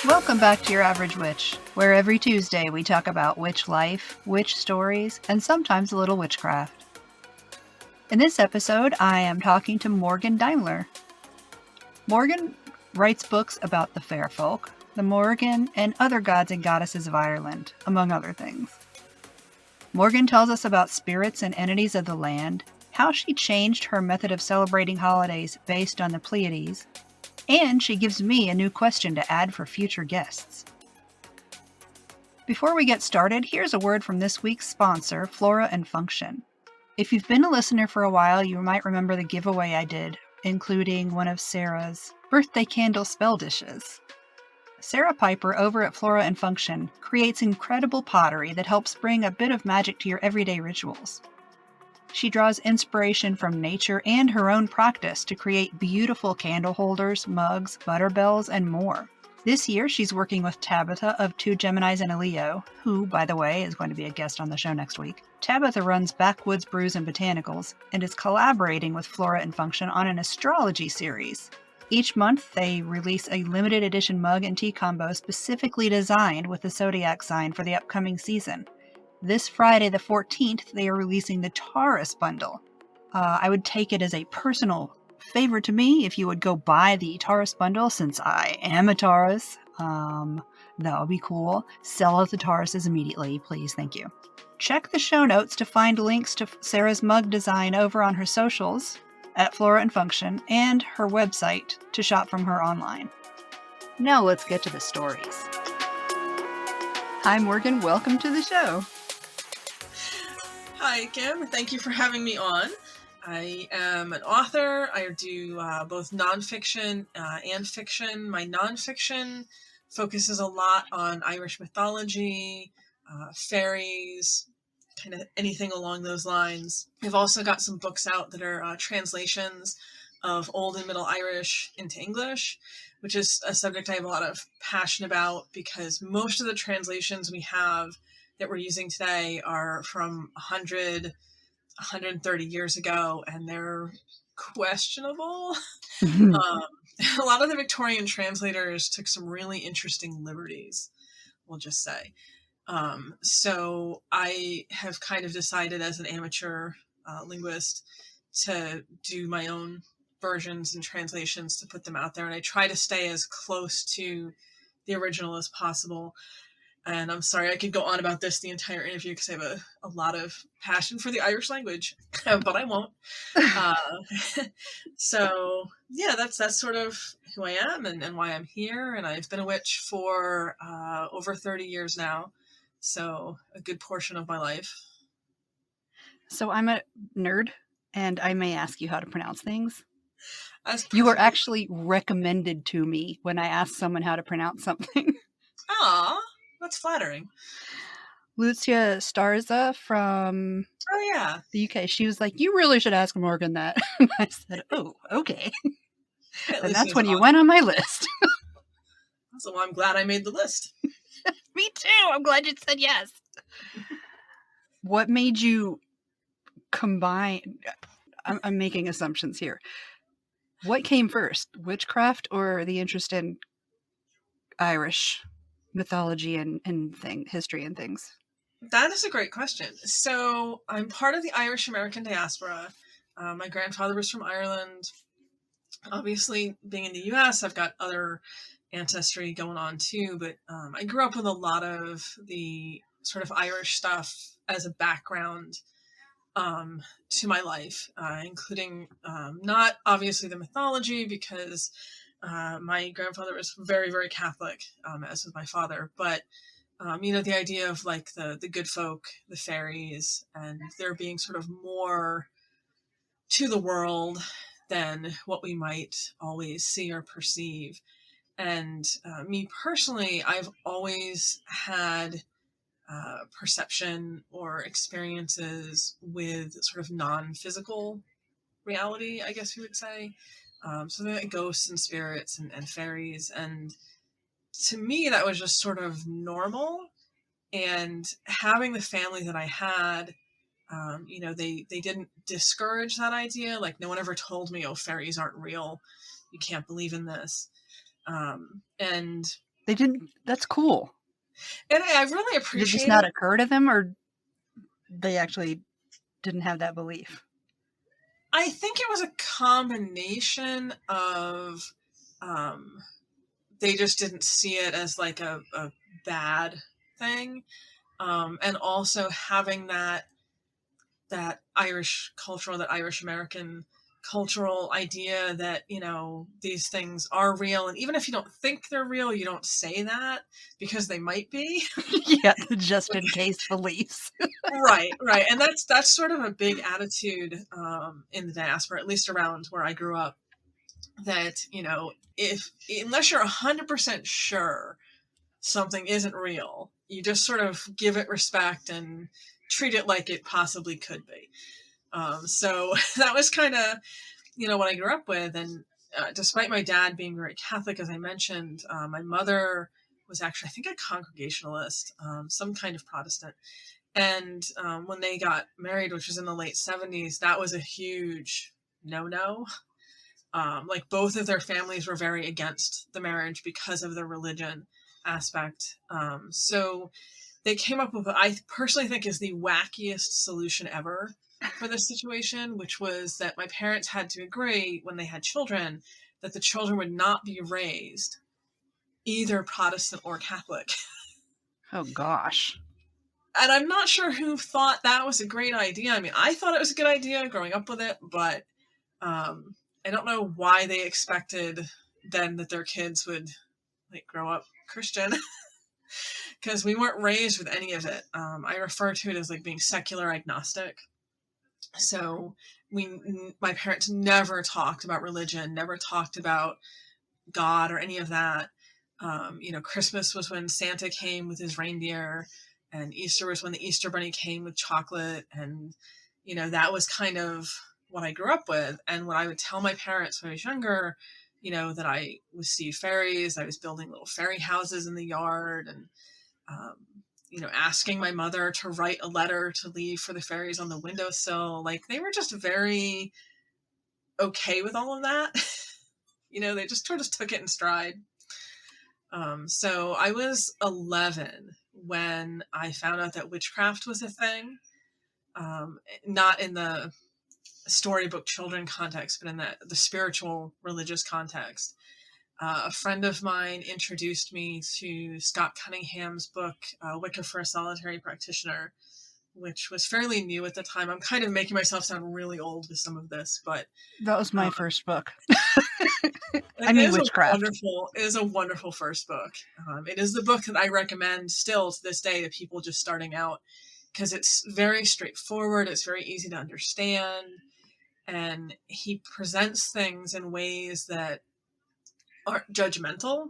Welcome back to Your Average Witch, where every Tuesday we talk about witch life, witch stories, and sometimes a little witchcraft. In this episode, I am talking to Morgain Daimler. Morgan writes books about the fair folk, the Morrigan, and other gods and goddesses of Ireland, among other things. Morgan tells us about spirits and entities of the land, how she changed her method of celebrating holidays based on the Pleiades, and she gives me a new question to add for future guests. Before we get started, here's a word from this week's sponsor, Flora and Function. If you've been a listener for a while, you might remember the giveaway I did, including one of Sarah's birthday candle spell dishes. Sarah Piper over at Flora and Function creates incredible pottery that helps bring a bit of magic to your everyday rituals. She draws inspiration from nature and her own practice to create beautiful candle holders, mugs, butter bells, and more. This year, she's working with Tabitha of Two Geminis and a Leo, who, by the way, is going to be a guest on the show next week. Tabitha runs Backwoods Brews and Botanicals and is collaborating with Flora and Function on an astrology series. Each month, they release a limited edition mug and tea combo specifically designed with the zodiac sign for the upcoming season. This Friday, the 14th, they are releasing the Taurus bundle. I would take it as a personal favor to me if you would go buy the Taurus bundle, since I am a Taurus. That would be cool. Sell out the Tauruses immediately, please. Thank you. Check the show notes to find links to Sarah's mug design over on her socials at Flora and Function and her website to shop from her online. Now let's get to the stories. Hi, Morgan. Welcome to the show. Hi, Kim. Thank you for having me on. I am an author. I do both nonfiction and fiction. My nonfiction focuses a lot on Irish mythology, fairies, kind of anything along those lines. I've also got some books out that are translations of Old and Middle Irish into English, which is a subject I have a lot of passion about because most of the translations we have that we're using today are from 130 years ago, and they're questionable. A lot of the Victorian translators took some really interesting liberties, we'll just say. So I have kind of decided as an amateur linguist to do my own versions and translations to put them out there, and I try to stay as close to the original as possible. And I'm sorry, I could go on about this the entire interview because I have a lot of passion for the Irish language, but I won't. So, yeah, that's sort of who I am and why I'm here. And I've been a witch for over 30 years now, so a good portion of my life. So I'm a nerd, and I may ask you how to pronounce things. You were actually recommended to me when I asked someone how to pronounce something. Aw. That's flattering. Lucia Starza from the UK. She was like, you really should ask Morgan that. And I said, oh, okay. And that's when you went on my list. So I'm glad I made the list. Me too. I'm glad you said yes. What made you combine? I'm making assumptions here. What came first, witchcraft or the interest in Irish mythology and history and things? That is a great question. So I'm part of the Irish American diaspora. My grandfather was from Ireland. Obviously, being in the US, I've got other ancestry going on too, but I grew up with a lot of the sort of Irish stuff as a background to my life, including not obviously the mythology, because my grandfather was very, very Catholic, as was my father. But, the idea of like the good folk, the fairies, and there being sort of more to the world than what we might always see or perceive. And me personally, I've always had perception or experiences with sort of non-physical reality, I guess you would say. Something like ghosts and spirits and fairies. And to me, that was just sort of normal. And having the family that I had, They didn't discourage that idea. Like, no one ever told me, oh, fairies aren't real. You can't believe in this. And they didn't. That's cool. And I really Did it appreciate just not it. occur to them, or they actually didn't have that belief? I think it was a combination of they just didn't see it as like a bad thing. And also having that Irish cultural, that Irish American cultural idea that, these things are real. And even if you don't think they're real, you don't say that because they might be. Yeah, the just in case beliefs. Right. And that's sort of a big attitude in the diaspora, at least around where I grew up, that, if unless you're 100% sure something isn't real, you just sort of give it respect and treat it like it possibly could be. So that was kind of, what I grew up with. And despite my dad being very Catholic, as I mentioned, my mother was actually, I think, a Congregationalist, some kind of Protestant. And when they got married, which was in the late 70s, that was a huge no-no. Like, both of their families were very against the marriage because of the religion aspect. So they came up with what I personally think is the wackiest solution ever for this situation, which was that my parents had to agree when they had children that the children would not be raised either Protestant or Catholic. Oh, gosh. And I'm not sure who thought that was a great idea. I mean, I thought it was a good idea growing up with it, but I don't know why they expected then that their kids would grow up Christian, because we weren't raised with any of it. I refer to it as being secular agnostic. So my parents never talked about religion, never talked about God or any of that. Christmas was when Santa came with his reindeer, and Easter was when the Easter Bunny came with chocolate. And, that was kind of what I grew up with. And when I would tell my parents when I was younger, that I would see fairies, I was building little fairy houses in the yard, and, asking my mother to write a letter to leave for the fairies on the windowsill. They were just very okay with all of that. They just sort of took it in stride. So I was 11 when I found out that witchcraft was a thing, not in the storybook children context, but in the spiritual religious context. A friend of mine introduced me to Scott Cunningham's book, Wicca for a Solitary Practitioner, which was fairly new at the time. I'm kind of making myself sound really old with some of this, but that was my first book. I mean, witchcraft. It is a wonderful first book. It is the book that I recommend still to this day to people just starting out, because it's very straightforward. It's very easy to understand. And he presents things in ways that aren't judgmental.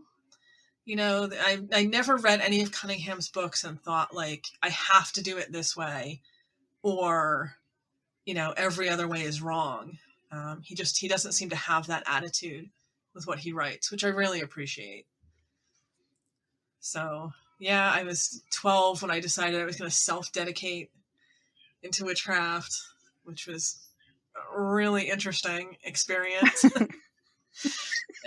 I never read any of Cunningham's books and thought I have to do it this way, or, every other way is wrong. He doesn't seem to have that attitude with what he writes, which I really appreciate. So yeah, I was 12 when I decided I was going to self-dedicate into witchcraft, which was a really interesting experience.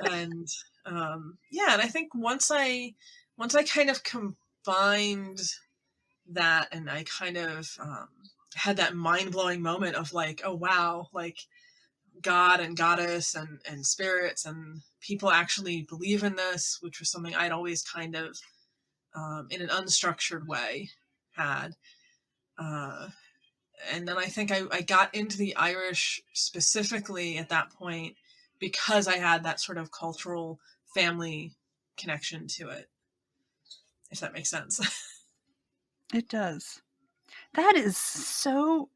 And and I think once I kind of combined that, and I kind of had that mind-blowing moment of oh wow, God and goddess and spirits and people actually believe in this, which was something I'd always kind of in an unstructured way had. And then I think I got into the Irish specifically at that point because I had that sort of cultural family connection to it, if that makes sense. It does. That is so...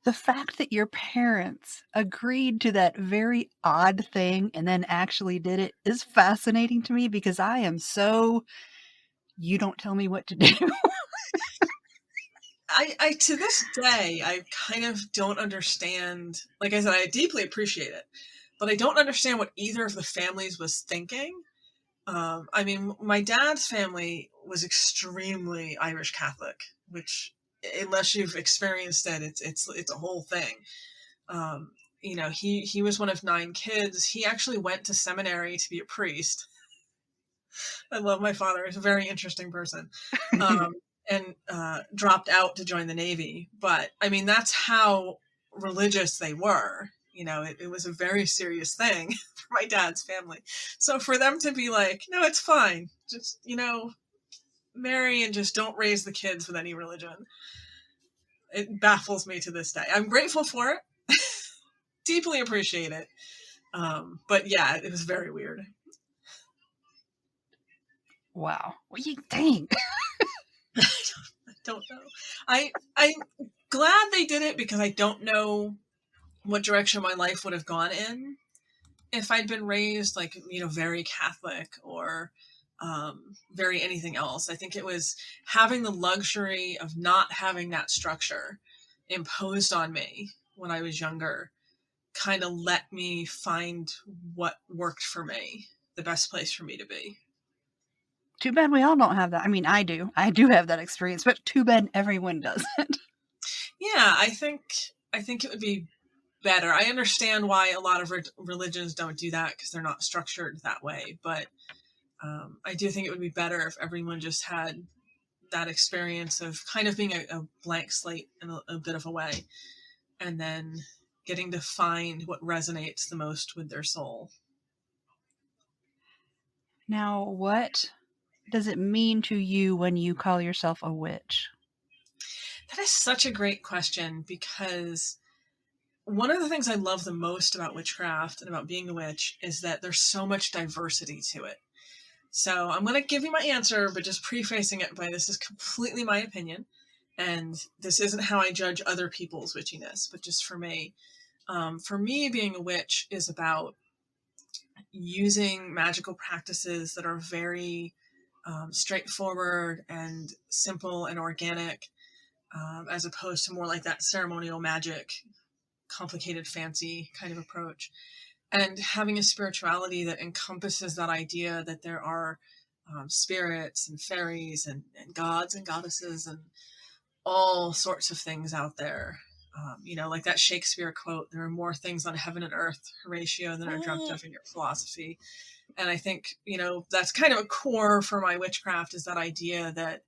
The fact that your parents agreed to that very odd thing and then actually did it is fascinating to me, because I am so... You don't tell me what to do. I to this day, I kind of don't understand. Like I said, I deeply appreciate it, but I don't understand what either of the families was thinking. I mean, my dad's family was extremely Irish Catholic, which unless you've experienced it, it's a whole thing. You know, he was one of 9 kids. He actually went to seminary to be a priest. I love my father. He's a very interesting person. And dropped out to join the Navy. But I mean, that's how religious they were. You know, it was a very serious thing for my dad's family. So for them to be like, no, it's fine. Just, you know, marry and just don't raise the kids with any religion. It baffles me to this day. I'm grateful for it. Deeply appreciate it. But yeah, it was very weird. Wow. Well, dang. I don't know. I'm glad they did it because I don't know what direction my life would have gone in if I'd been raised like, you know, very Catholic or very anything else. I think it was having the luxury of not having that structure imposed on me when I was younger kind of let me find what worked for me, the best place for me to be. Too bad we all don't have that. I mean, I do. I do have that experience, but too bad everyone doesn't. Yeah, I think it would be better. I understand why a lot of religions don't do that because they're not structured that way, but I do think it would be better if everyone just had that experience of kind of being a blank slate in a bit of a way, and then getting to find what resonates the most with their soul. Now, what does it mean to you when you call yourself a witch? That is such a great question because one of the things I love the most about witchcraft and about being a witch is that there's so much diversity to it. So I'm going to give you my answer, but just prefacing it by this is completely my opinion. And this isn't how I judge other people's witchiness, but just for me. For me, being a witch is about using magical practices that are very straightforward and simple and organic, as opposed to more like that ceremonial magic, complicated, fancy kind of approach. And having a spirituality that encompasses that idea that there are spirits and fairies and gods and goddesses and all sorts of things out there. You know, like that Shakespeare quote, there are more things on heaven and earth, Horatio, than are dreamt of in your philosophy. And I think, you know, that's kind of a core for my witchcraft, is that idea that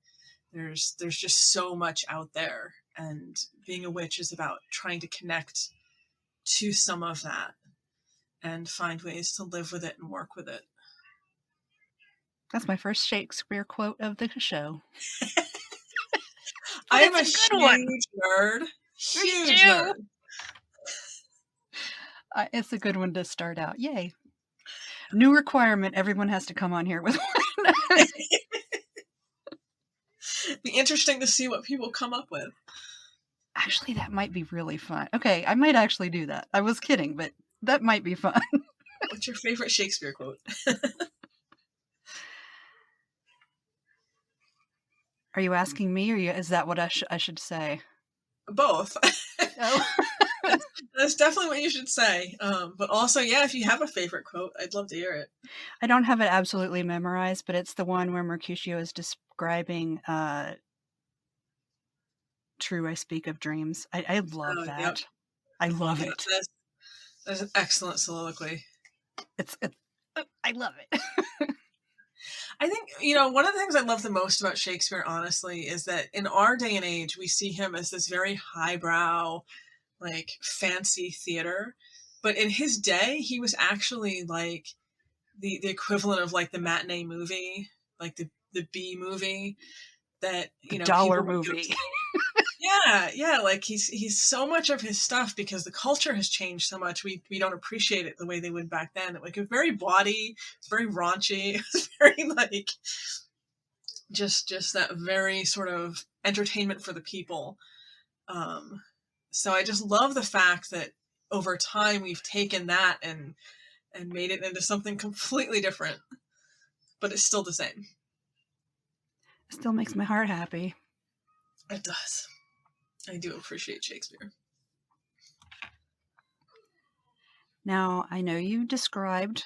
there's just so much out there. And being a witch is about trying to connect to some of that and find ways to live with it and work with it. That's my first Shakespeare quote of the show. I am a good one. huge nerd. Huge Me too. nerd. It's a good one to start out. Yay. New requirement. Everyone has to come on here with one. Be interesting to see what people come up with. Actually, that might be really fun. Okay, I might actually do that. I was kidding, but that might be fun. What's your favorite Shakespeare quote? Are you asking me, or is that what I should say? Both. Oh. That's definitely what you should say. But also, yeah, if you have a favorite quote, I'd love to hear it. I don't have it absolutely memorized, but it's the one where Mercutio is describing true I speak of dreams. I love that. Yep. I love it. That's an excellent soliloquy. I love it. I think, you know, one of the things I love the most about Shakespeare, honestly, is that in our day and age, we see him as this very highbrow, like fancy theater. But in his day, he was actually like the equivalent of like the matinee movie, like the B movie that, you know, dollar movie. Yeah, like he's so much of his stuff because the culture has changed so much. We don't appreciate it the way they would back then. Like, it was very bawdy, it's very raunchy, it was very like just that very sort of entertainment for the people. So I just love the fact that over time we've taken that and made it into something completely different, but it's still the same. It still makes my heart happy. It does. I do appreciate Shakespeare. Now, I know you described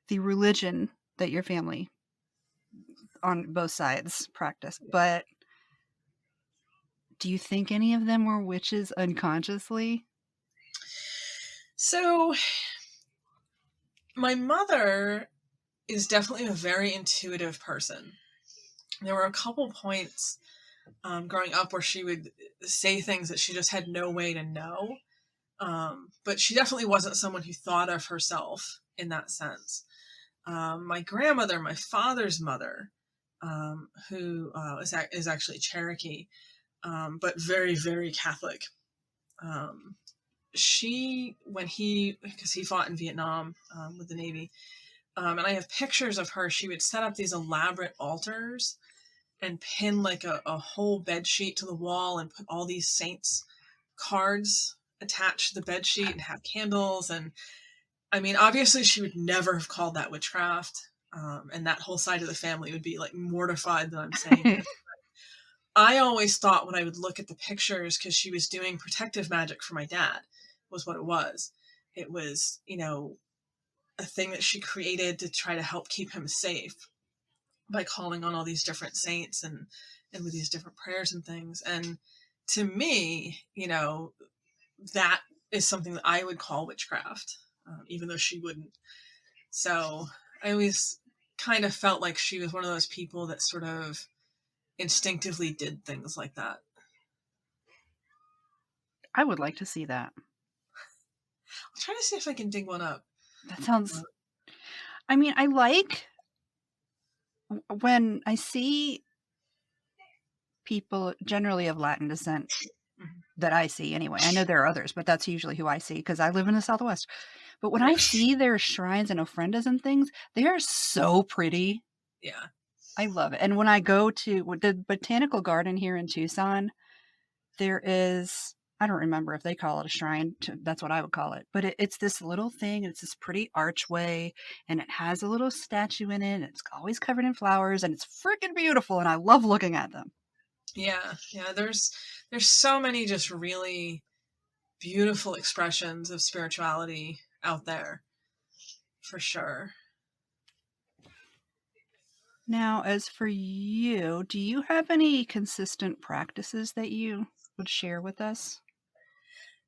the religion that your family on both sides practice, but Do you think any of them were witches unconsciously? So my mother is definitely a very intuitive person. There were a couple points growing up where she would say things that she just had no way to know. But she definitely wasn't someone who thought of herself in that sense. My grandmother, my father's mother, who is actually Cherokee, but very, very Catholic. Because he fought in Vietnam with the Navy, and I have pictures of her. She would set up these elaborate altars and pin like a whole bed sheet to the wall and put all these saints cards attached to the bed sheet and have candles. And I mean, obviously she would never have called that witchcraft. And that whole side of the family would be like mortified that I'm saying this. I always thought when I would look at the pictures, because she was doing protective magic for my dad, was what it was. It was, a thing that she created to try to help keep him safe by calling on all these different saints and with these different prayers and things. And to me, that is something that I would call witchcraft, even though she wouldn't. So I always kind of felt like she was one of those people that sort of instinctively did things like that. I would like to see that. I'll try to see if I can dig one up. That sounds. I mean, I like when I see people generally of Latin descent that I see anyway. I know there are others, but that's usually who I see because I live in the Southwest. But when I see their shrines and ofrendas and things, they are so pretty. Yeah. I love it. And when I go to the botanical garden here in Tucson, there is, I don't remember if they call it a shrine. That's what I would call it. But it's this little thing. It's this pretty archway, and it has a little statue in it. And it's always covered in flowers, and it's freaking beautiful. And I love looking at them. Yeah. There's so many just really beautiful expressions of spirituality out there, for sure. Now, as for you, do you have any consistent practices that you would share with us?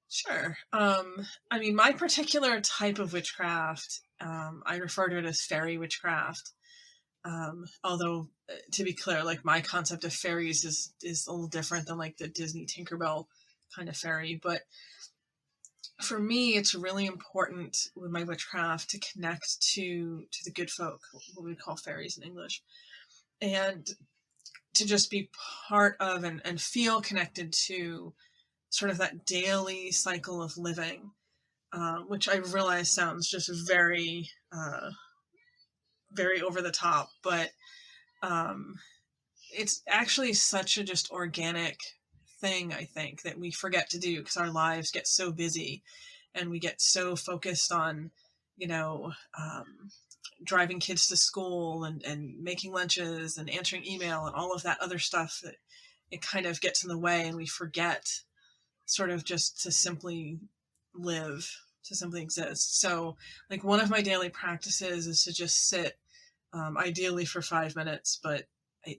Sure. I mean, my particular type of witchcraft, I refer to it as fairy witchcraft. Although, to be clear, like my concept of fairies is a little different than like the Disney Tinkerbell kind of fairy. But for me, it's really important with my witchcraft to connect to the good folk, what we call fairies in English, and to just be part of and feel connected to sort of that daily cycle of living, which I realize sounds just very, very over the top, but it's actually such a just organic thing, I think, that we forget to do because our lives get so busy and we get so focused on, driving kids to school and making lunches and answering email and all of that other stuff that it kind of gets in the way, and we forget sort of just to simply live, to simply exist. So like one of my daily practices is to just sit, ideally for 5 minutes, but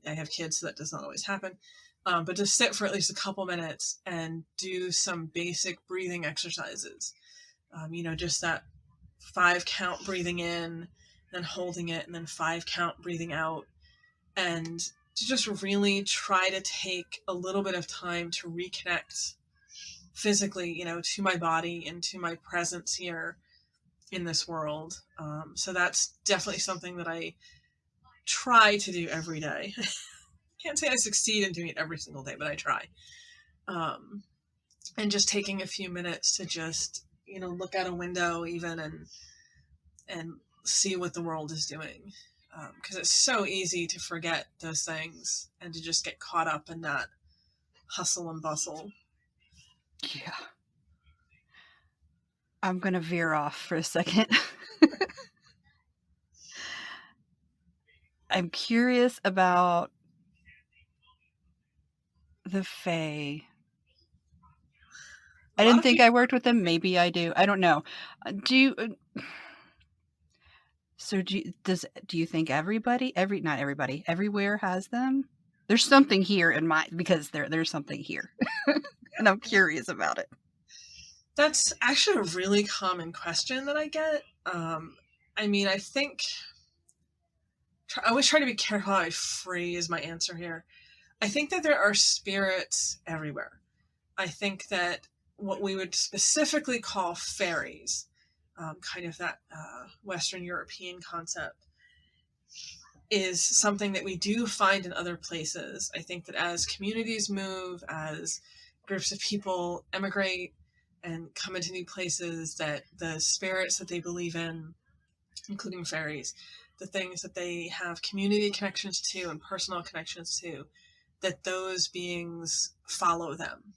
I have kids, so that does not always happen. But just sit for at least a couple minutes and do some basic breathing exercises. Just that 5 count breathing in, then holding it, and then 5 count breathing out. And to just really try to take a little bit of time to reconnect physically, to my body and to my presence here in this world. So that's definitely something that I try to do every day. Can't say I succeed in doing it every single day, but I try. And just taking a few minutes to just, look out a window even and see what the world is doing. Because it's so easy to forget those things and to just get caught up in that hustle and bustle. Yeah. I'm going to veer off for a second. I'm curious about the Fae. I didn't think I worked with them. Maybe I do. I don't know. Do you think everybody, not everybody, everywhere has them? There's something here in my, because there's something here. And I'm curious about it. That's actually a really common question that I get. I mean, I think I always try to be careful how I phrase my answer here. I think that there are spirits everywhere. I think that what we would specifically call fairies, kind of that Western European concept, is something that we do find in other places. I think that as communities move, as groups of people emigrate and come into new places, that the spirits that they believe in, including fairies, the things that they have community connections to and personal connections to, that those beings follow them.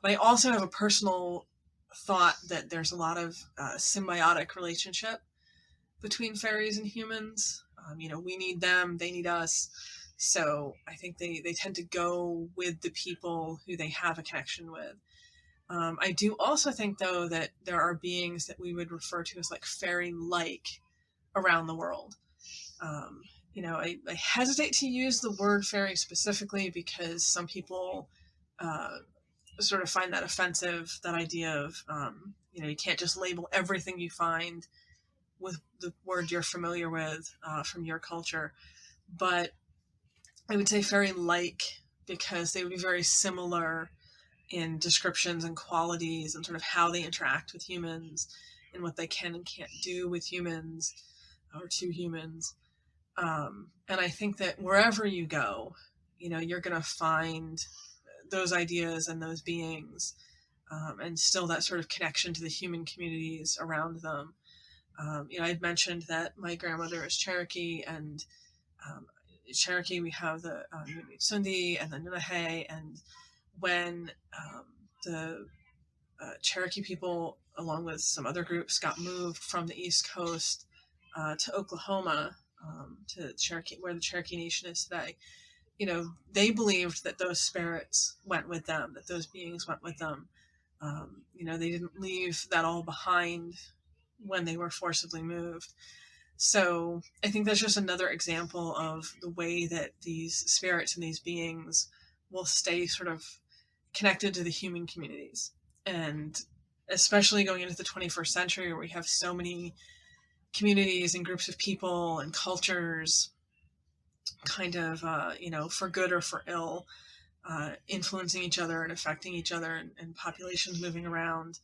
But I also have a personal thought that there's a lot of symbiotic relationship between fairies and humans. We need them, they need us. So I think they tend to go with the people who they have a connection with. I do also think, though, that there are beings that we would refer to as like fairy-like around the world. I hesitate to use the word fairy specifically because some people sort of find that offensive, that idea of, you can't just label everything you find with the word you're familiar with from your culture. But I would say fairy-like because they would be very similar in descriptions and qualities and sort of how they interact with humans and what they can and can't do with humans or to humans. And I think that wherever you go, you're going to find those ideas and those beings, and still that sort of connection to the human communities around them. I'd mentioned that my grandmother is Cherokee, and Cherokee, we have the Sundi and the Nunahe, and when the Cherokee people, along with some other groups, got moved from the East Coast to Oklahoma, to Cherokee, where the Cherokee Nation is today, they believed that those spirits went with them, that those beings went with them. They didn't leave that all behind when they were forcibly moved. So I think that's just another example of the way that these spirits and these beings will stay sort of connected to the human communities. And especially going into the 21st century, where we have so many communities and groups of people and cultures kind of, for good or for ill, influencing each other and affecting each other, and populations moving around.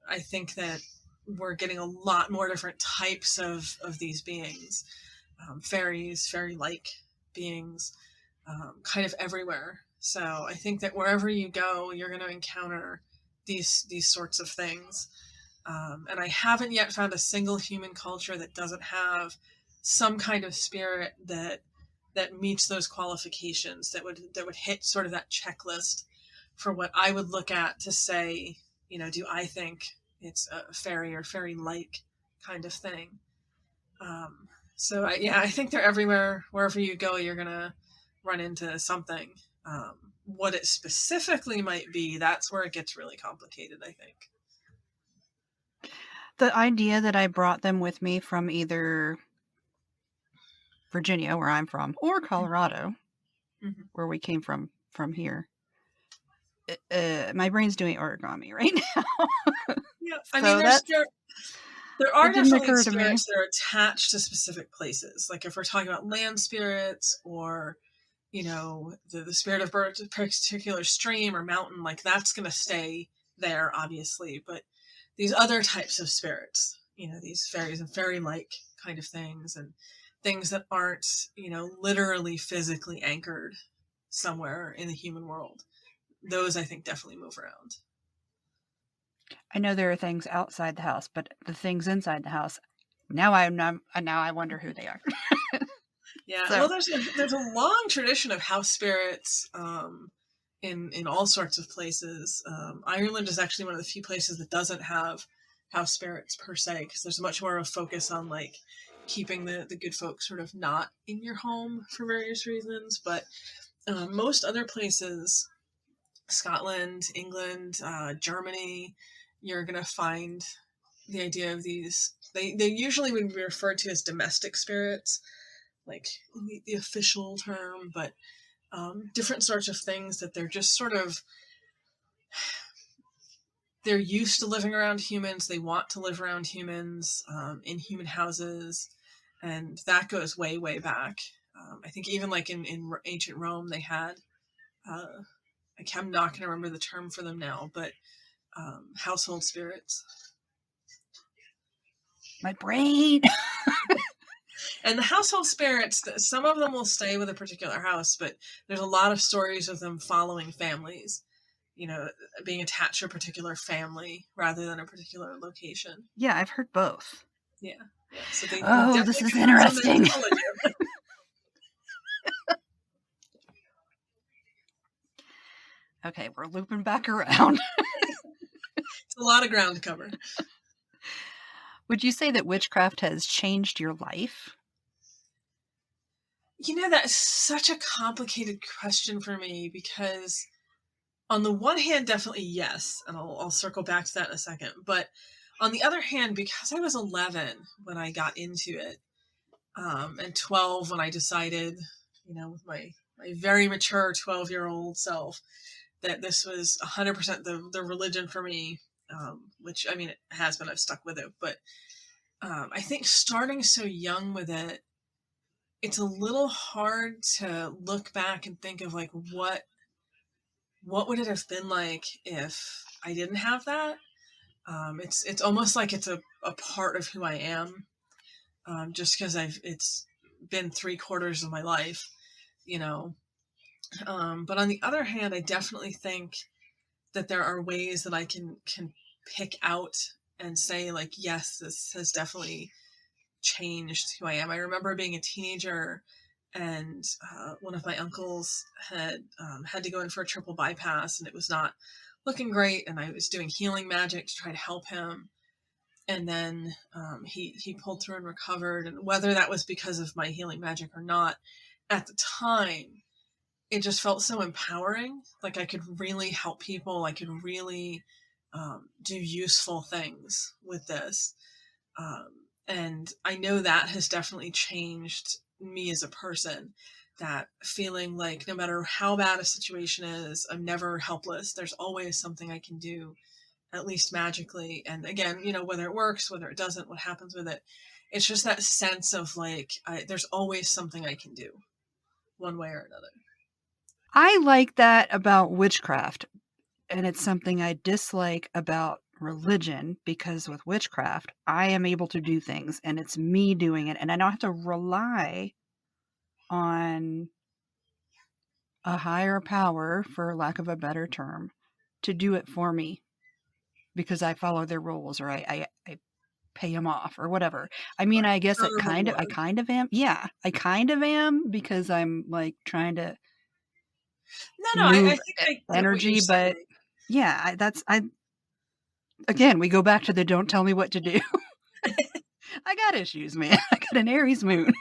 I think that we're getting a lot more different types of these beings, fairies, fairy-like beings, kind of everywhere. So I think that wherever you go, you're going to encounter these sorts of things. And I haven't yet found a single human culture that doesn't have some kind of spirit that meets those qualifications, that would hit sort of that checklist for what I would look at to say, do I think it's a fairy or fairy-like kind of thing. I think they're everywhere. Wherever you go, you're gonna run into something. What it specifically might be, that's where it gets really complicated, I think. The idea that I brought them with me from either Virginia, where I'm from, or Colorado, Mm-hmm. where we came from here. My brain's doing origami right now. Yeah, I mean, there are definitely spirits that are attached to specific places. Like if we're talking about land spirits, or the spirit of a particular stream or mountain, like that's going to stay there, obviously. But these other types of spirits, these fairies and fairy-like kind of things, and things that aren't, literally physically anchored somewhere in the human world, those I think definitely move around. I know there are things outside the house, but the things inside the house, now I wonder who they are. Yeah, well, there's a long tradition of house spirits in all sorts of places. Ireland is actually one of the few places that doesn't have house spirits per se, because there's much more of a focus on like keeping the good folks sort of not in your home for various reasons. But most other places, Scotland, England, Germany, you're going to find the idea of these. They usually would be referred to as domestic spirits. like the official term, but different sorts of things that they're just sort of, they're used to living around humans. They want to live around humans, in human houses. And that goes way, way back. I think even like in ancient Rome, they had, I'm not going to remember the term for them now, but household spirits. My brain. And the household spirits, some of them will stay with a particular house, but there's a lot of stories of them following families, being attached to a particular family rather than a particular location. Yeah, I've heard both. Yeah. So they Oh, definitely this is come from that interesting. mythology. Okay, we're looping back around. It's a lot of ground to cover. Would you say that witchcraft has changed your life? That is such a complicated question for me because on the one hand, definitely yes, and I'll circle back to that in a second. But on the other hand, because I was 11 when I got into it, and 12 when I decided, with my very mature 12-year-old self, that this was 100% the religion for me, which, I mean, it has been. I've stuck with it. But I think starting so young with it, it's a little hard to look back and think of like what would it have been like if I didn't have that. It's almost like it's a part of who I am, just because it's been 3/4 of my life, but on the other hand, I definitely think that there are ways that I can pick out and say like, yes, this has definitely changed who I am. I remember being a teenager, and one of my uncles had to go in for a triple bypass, and it was not looking great. And I was doing healing magic to try to help him. And then he pulled through and recovered. And whether that was because of my healing magic or not, at the time, it just felt so empowering. Like I could really help people. I could really do useful things with this. Um, and I know that has definitely changed me as a person. That feeling like no matter how bad a situation is, I'm never helpless. There's always something I can do, at least magically. And again, whether it works, whether it doesn't, what happens with it, it's just that sense of like, there's always something I can do one way or another. I like that about witchcraft, and it's something I dislike about religion, because with witchcraft, I am able to do things, and it's me doing it, and I don't have to rely on a higher power, for lack of a better term, to do it for me because I follow their rules, or I pay them off or whatever. I mean, I guess I kind of am. Yeah, I kind of am, because I'm like trying to No, I move think I get what you're energy, but saying. yeah, again, we go back to the don't tell me what to do. I got issues, man. I got an Aries moon.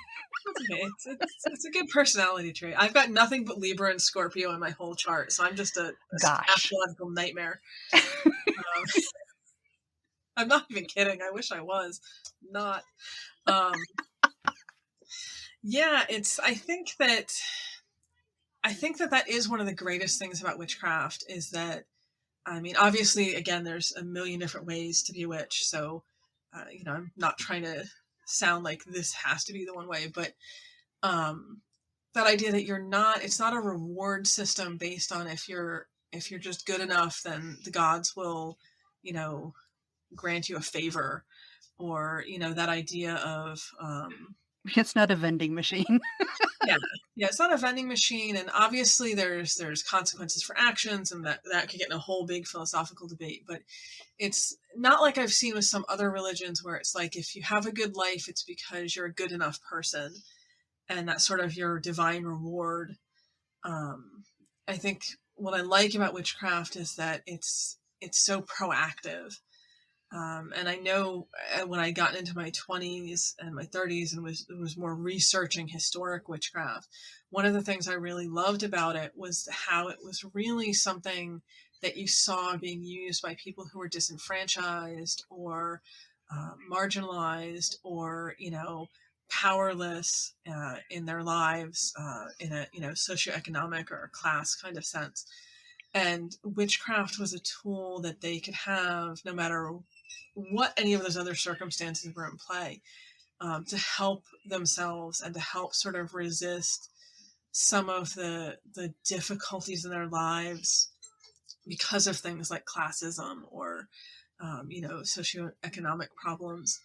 That's okay. It's a good personality trait. I've got nothing but Libra and Scorpio in my whole chart, so I'm just a Gosh. astrological nightmare. I'm not even kidding. I wish I was not. Yeah, I think that that is one of the greatest things about witchcraft is that, I mean, obviously, again, there's a million different ways to be a witch. So, I'm not trying to sound like this has to be the one way, but that idea that it's not a reward system based on if you're just good enough, then the gods will, grant you a favor, or, that idea of, It's not a vending machine. yeah, it's not a vending machine, and obviously there's consequences for actions, and that could get in a whole big philosophical debate. But it's not like I've seen with some other religions where it's like if you have a good life, it's because you're a good enough person, and that's sort of your divine reward. I think what I like about witchcraft is that it's so proactive. And I know when I got into my 20s and my 30s and was more researching historic witchcraft, one of the things I really loved about it was how it was really something that you saw being used by people who were disenfranchised or marginalized, or powerless in their lives in a socioeconomic or class kind of sense. And witchcraft was a tool that they could have no matter what any of those other circumstances were in play, to help themselves and to help sort of resist some of the difficulties in their lives because of things like classism or socioeconomic problems.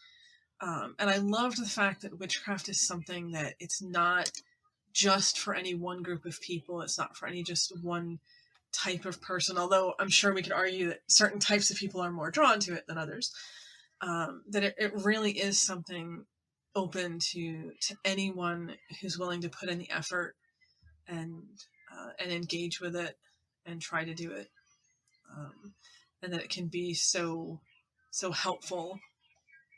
And I loved the fact that witchcraft is something that it's not just for any one group of people. It's not for any just one type of person, although I'm sure we could argue that certain types of people are more drawn to it than others. That it really is something open to anyone who's willing to put in the effort and engage with it and try to do it, and that it can be so helpful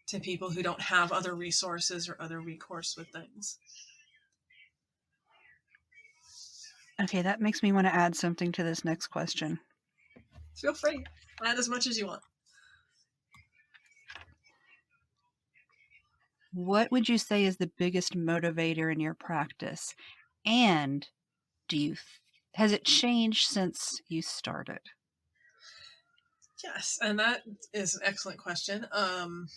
to people who don't have other resources or other recourse with things. Okay, that makes me want to add something to this next question. Feel free. Add as much as you want. What would you say is the biggest motivator in your practice? And has it changed since you started? Yes, and that is an excellent question. I'm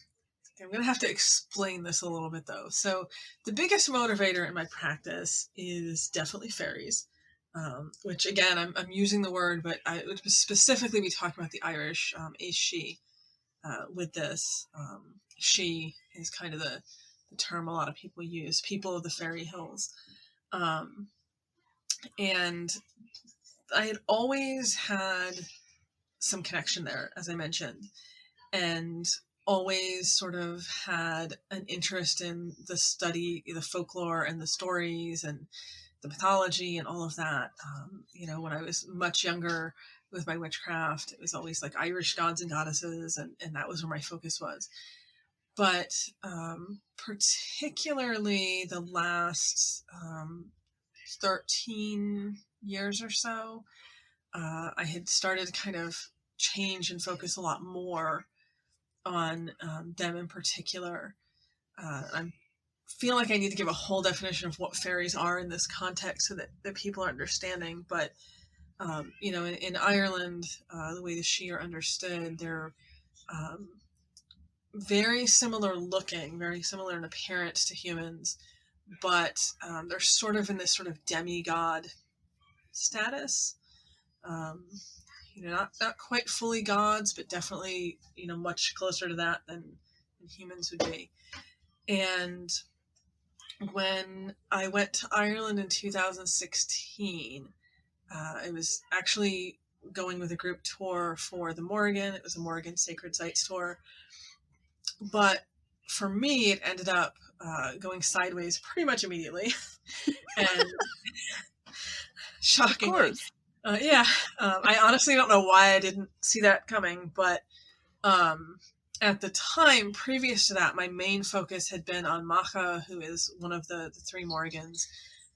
going to have to explain this a little bit, though. So the biggest motivator in my practice is definitely fairies, which, again, I'm using the word, but I would specifically be talking about the Irish ace she with this. She is kind of the term a lot of people use, people of the fairy hills. And I had always had some connection there, as I mentioned, and always sort of had an interest in the study, the folklore and the stories and the mythology and all of that. When I was much younger with my witchcraft, it was always like Irish gods and goddesses, and that was where my focus was. But particularly the last 13 years or so, I had started to kind of change and focus a lot more on them in particular. I feel like I need to give a whole definition of what fairies are in this context so that people are understanding. But, in Ireland, the way the Sidhe are understood, they're very similar looking, very similar in appearance to humans, but they're sort of in this sort of demigod status. Not quite fully gods, but definitely, much closer to that than humans would be. And when I went to Ireland in 2016, I was actually going with a group tour for the Morrigan. It was a Morrigan Sacred Sites tour. But for me, it ended up going sideways pretty much immediately. And shockingly. Of course. I honestly don't know why I didn't see that coming, but at the time previous to that, my main focus had been on Macha, who is one of the three Morgans,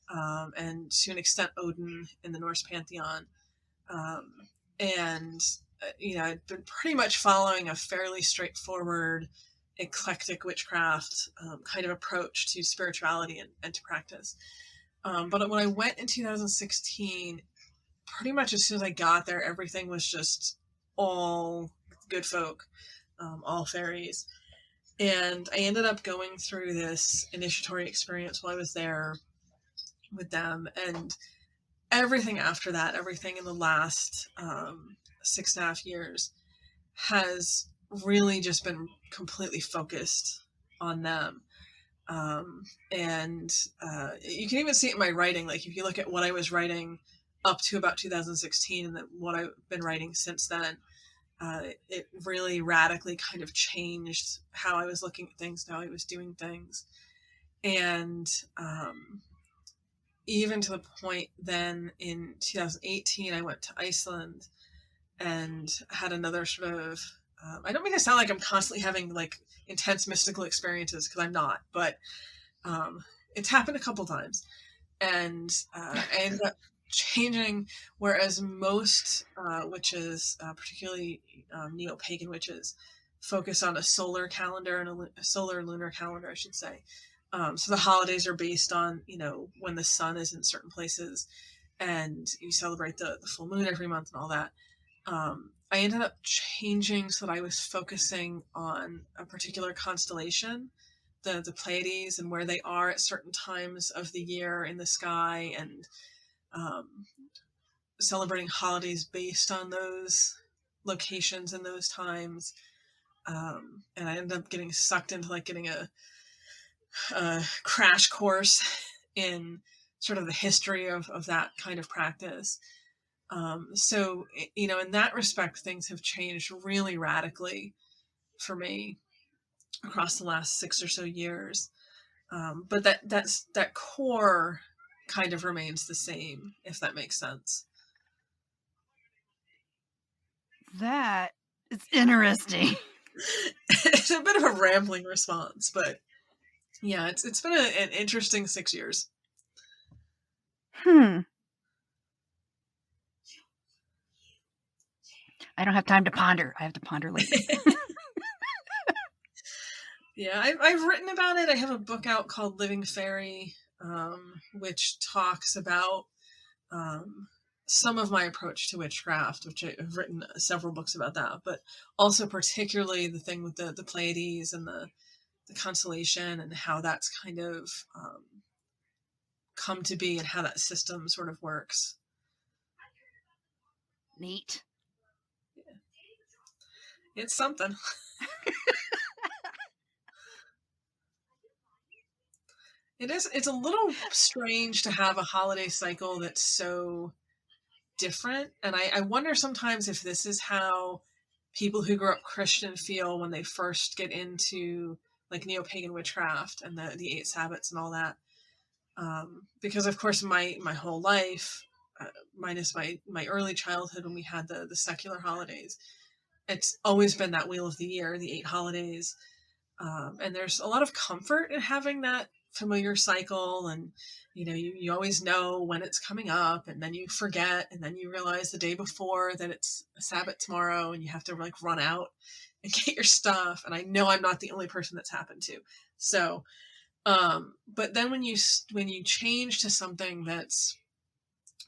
and to an extent Odin in the Norse pantheon. And I'd been pretty much following a fairly straightforward, eclectic witchcraft kind of approach to spirituality and to practice. But when I went in 2016, pretty much as soon as I got there, everything was just all good folk, all fairies. And I ended up going through this initiatory experience while I was there with them. And everything after that, everything in the last 6.5 years has really just been completely focused on them. And you can even see it in my writing. Like if you look at what I was writing up to about 2016 and then what I've been writing since then, it really radically kind of changed how I was looking at things, how I was doing things. And even to the point then in 2018, I went to Iceland and had another sort of, I don't mean to sound like I'm constantly having like intense mystical experiences, because I'm not, but it's happened a couple times. And I ended up changing, whereas most witches, particularly neo-pagan witches, focus on a solar calendar and a solar lunar calendar, I should say. So the holidays are based on, when the sun is in certain places, and you celebrate the full moon every month and all that. I ended up changing so that I was focusing on a particular constellation, the Pleiades, and where they are at certain times of the year in the sky, and um, celebrating holidays based on those locations and those times. And I ended up getting sucked into like getting a crash course in sort of the history of that kind of practice. So, in that respect, things have changed really radically for me across the last 6 or so years. But that core kind of remains the same, if that makes sense. That is interesting. It's a bit of a rambling response, but yeah, it's been an interesting 6 years. I don't have time to ponder. I have to ponder later. Yeah, I've written about it. I have a book out called Living Fairy, which talks about some of my approach to witchcraft, which I've written several books about that, but also particularly the thing with the Pleiades and the constellation, and how that's kind of come to be, and how that system sort of works. Neat. Yeah. It's something. It's a little strange to have a holiday cycle that's so different. And I wonder sometimes if this is how people who grew up Christian feel when they first get into like neo-pagan witchcraft and the eight Sabbats and all that. Because of course my whole life, minus my early childhood when we had the secular holidays, it's always been that wheel of the year, the eight holidays. And there's a lot of comfort in having that familiar cycle, and you always know when it's coming up, and then you forget, and then you realize the day before that it's a Sabbath tomorrow, and you have to like run out and get your stuff. And I know I'm not the only person that's happened to. So, but then when you change to something that's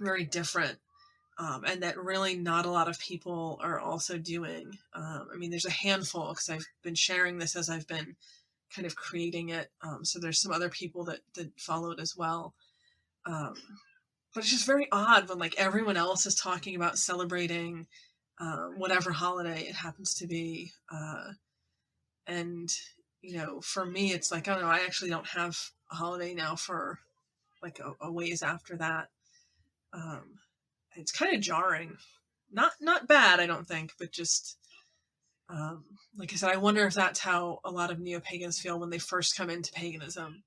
very different, and that really not a lot of people are also doing. I mean, there's a handful, because I've been sharing this as I've been kind of creating it. So there's some other people that followed as well. But it's just very odd when like everyone else is talking about celebrating whatever holiday it happens to be. And, for me, it's like, I don't know, I actually don't have a holiday now for like a ways after that. It's kind of jarring. Not bad, I don't think, but just like I said, I wonder if that's how a lot of neo-pagans feel when they first come into paganism.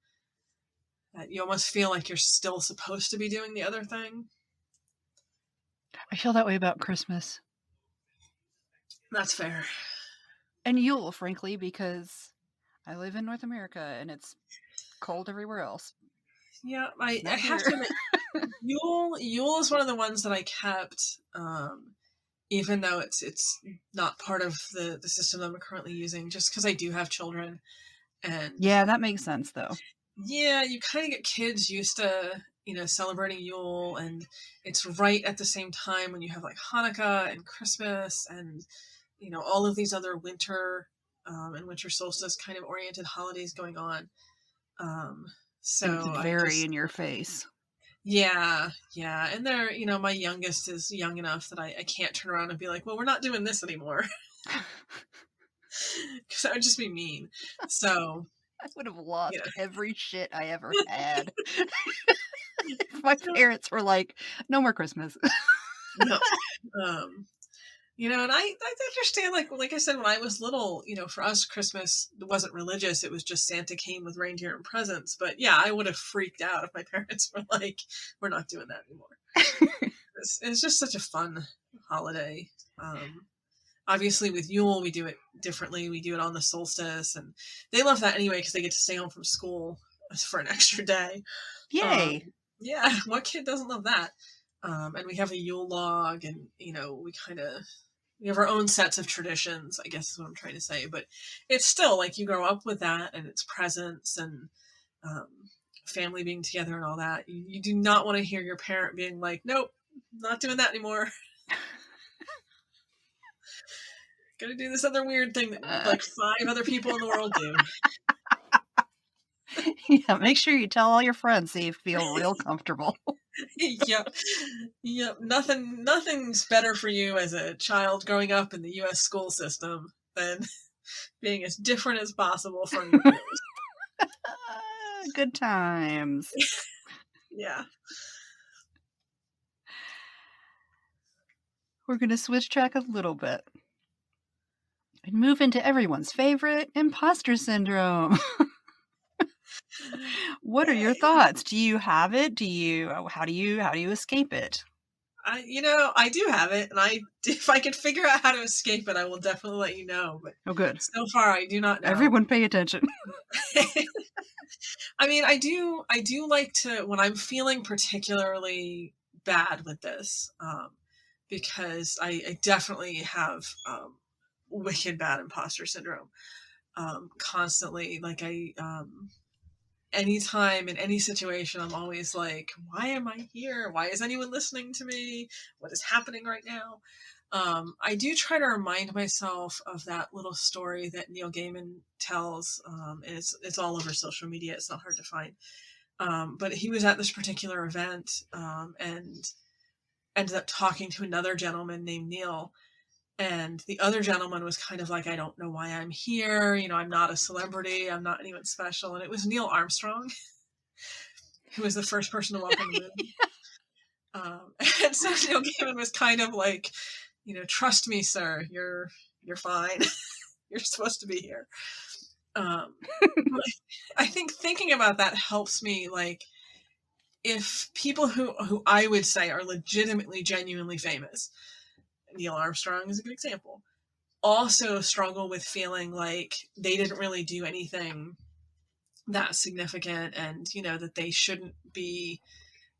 That you almost feel like you're still supposed to be doing the other thing. I feel that way about Christmas. That's fair. And Yule, frankly, because I live in North America and it's cold everywhere else. Yeah, I have to admit, Yule is one of the ones that I kept, even though it's not part of the system that I'm currently using, just because I do have children. And yeah, that makes sense, though. Yeah, you kind of get kids used to, celebrating Yule, and it's right at the same time when you have like Hanukkah and Christmas and, all of these other winter and winter solstice kind of oriented holidays going on. So it's very in your face. Yeah. And they're, my youngest is young enough that I can't turn around and be like, well, we're not doing this anymore. Because that would just be mean. So I would have lost every shit I ever had. My parents were like, no more Christmas. No. And I understand, like I said, when I was little, for us, Christmas wasn't religious. It was just Santa came with reindeer and presents. But yeah, I would have freaked out if my parents were like, we're not doing that anymore. It's just such a fun holiday. Obviously with Yule, we do it differently. We do it on the solstice, and they love that anyway because they get to stay home from school for an extra day. Yay. Yeah, what kid doesn't love that? And we have a Yule log, and we have our own sets of traditions, I guess is what I'm trying to say. But it's still like you grow up with that, and it's presents, and family being together and all that. You do not want to hear your parent being like, nope, not doing that anymore. Gonna do this other weird thing that like 5 other people in the world do. Yeah, make sure you tell all your friends so you feel real comfortable. Yep. Yep. Nothing's better for you as a child growing up in the US school system than being as different as possible from your peers. Good times. Yeah. We're going to switch track a little bit and move into everyone's favorite imposter syndrome. What are your thoughts? Do you have it? How do you escape it? I do have it, and if I can figure out how to escape it, I will definitely let you know. But Oh, good. so far, I do not know. Everyone pay attention. I mean, I do like to, when I'm feeling particularly bad with this, because I definitely have wicked bad imposter syndrome. Constantly, like anytime in any situation, I'm always like, why am I here? Why is anyone listening to me? What is happening right now? I do try to remind myself of that little story that Neil Gaiman tells, and it's all over social media. It's not hard to find. But he was at this particular event, and ended up talking to another gentleman named Neil. And the other gentleman was kind of like, I don't know why I'm here. I'm not a celebrity. I'm not anyone special. And it was Neil Armstrong, who was the first person to walk on the moon. And so Neil Gaiman was kind of like, trust me, sir, you're fine. You're supposed to be here. I think thinking about that helps me, like, if people who I would say are legitimately, genuinely famous, Neil Armstrong is a good example, also struggle with feeling like they didn't really do anything that significant, and that they shouldn't be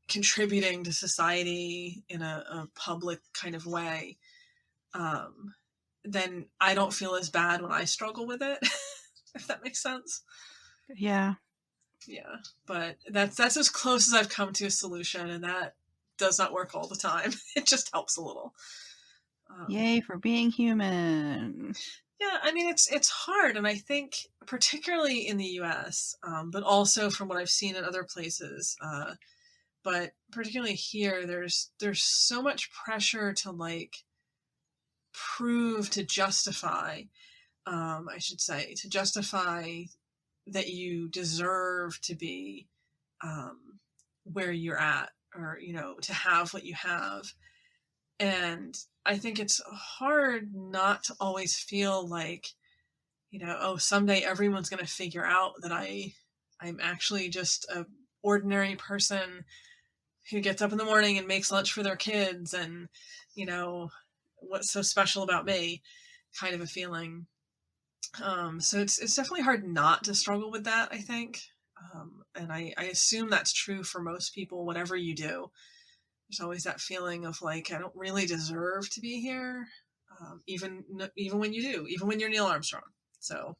contributing to society in a public kind of way, then I don't feel as bad when I struggle with it. If that makes sense. Yeah. But that's as close as I've come to a solution, and that does not work all the time. It just helps a little. Yay for being human. Yeah, I mean, it's hard, and I think particularly in the U.S., but also from what I've seen in other places, but particularly here, there's so much pressure to, like, prove, to justify, I should say, to justify that you deserve to be where you're at, or to have what you have. And I think it's hard not to always feel like, oh, someday everyone's going to figure out that I'm actually just a ordinary person who gets up in the morning and makes lunch for their kids, and what's so special about me, kind of a feeling. So it's definitely hard not to struggle with that, I think. And I assume that's true for most people, whatever you do. There's always that feeling of, like, I don't really deserve to be here, even when you do, even when you're Neil Armstrong. So,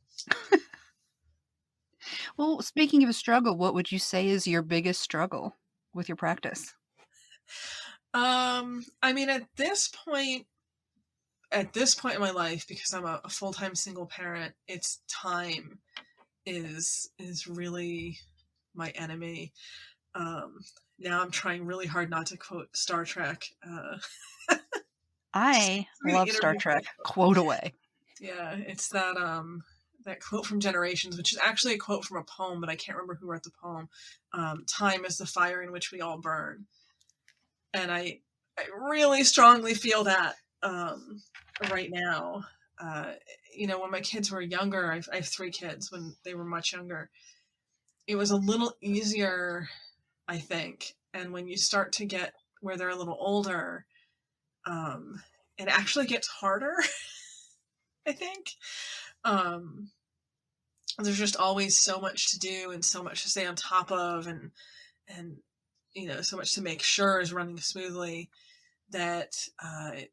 Well, speaking of a struggle, what would you say is your biggest struggle with your practice? I mean, at this point in my life, because I'm a full-time single parent, it's time is really my enemy. Now I'm trying really hard not to quote Star Trek. I love Star Trek. Quote away. Yeah, it's that quote from Generations, which is actually a quote from a poem, but I can't remember who wrote the poem. Time is the fire in which we all burn. And I really strongly feel that right now. When my kids were younger, I have 3 kids. When they were much younger, it was a little easier, I think. And when you start to get where they're a little older, it actually gets harder, I think. There's just always so much to do and so much to stay on top of, and so much to make sure is running smoothly, that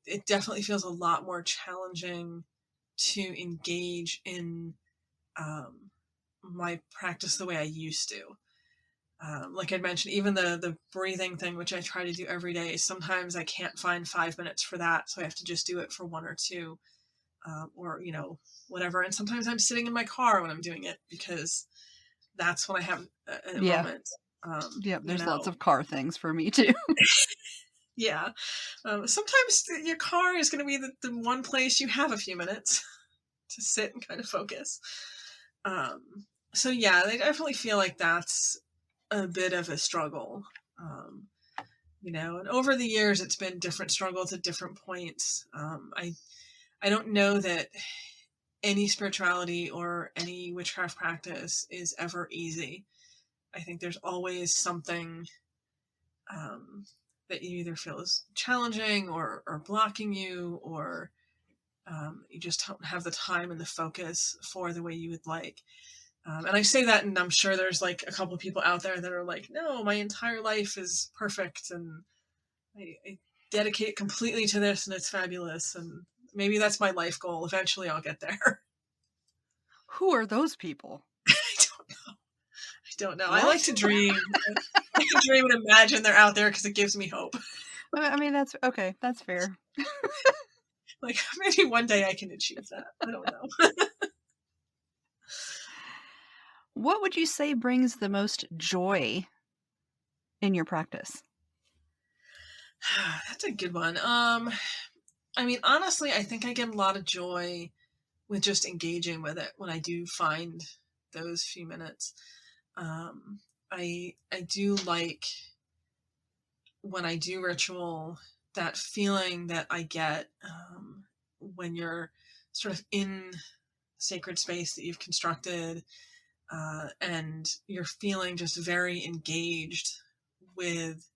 it definitely feels a lot more challenging to engage in my practice the way I used to. Like I mentioned, even the breathing thing, which I try to do every day, sometimes I can't find 5 minutes for that, so I have to just do it for 1 or 2, or whatever. And sometimes I'm sitting in my car when I'm doing it because that's when I have a Yeah. moment. Yep. There's lots of car things for me too. Yeah. Sometimes your car is going to be the one place you have a few minutes to sit and kind of focus. So yeah, I definitely feel like that's a bit of a struggle. And over the years, it's been different struggles at different points. I don't know that any spirituality or any witchcraft practice is ever easy. I think there's always something that you either feel is challenging or blocking you, or you just don't have the time and the focus for the way you would like. And I say that, and I'm sure there's like a couple of people out there that are like, no, my entire life is perfect, and I dedicate it completely to this, and it's fabulous. And maybe that's my life goal. Eventually I'll get there. Who are those people? I don't know. What? I like to dream. I like to dream and imagine they're out there because it gives me hope. I mean, that's okay. That's fair. Like, maybe one day I can achieve that. I don't know. What would you say brings the most joy in your practice? That's a good one. I mean, honestly, I think I get a lot of joy with just engaging with it when I do find those few minutes. I do like when I do ritual, that feeling that I get when you're sort of in sacred space that you've constructed, and you're feeling just very engaged with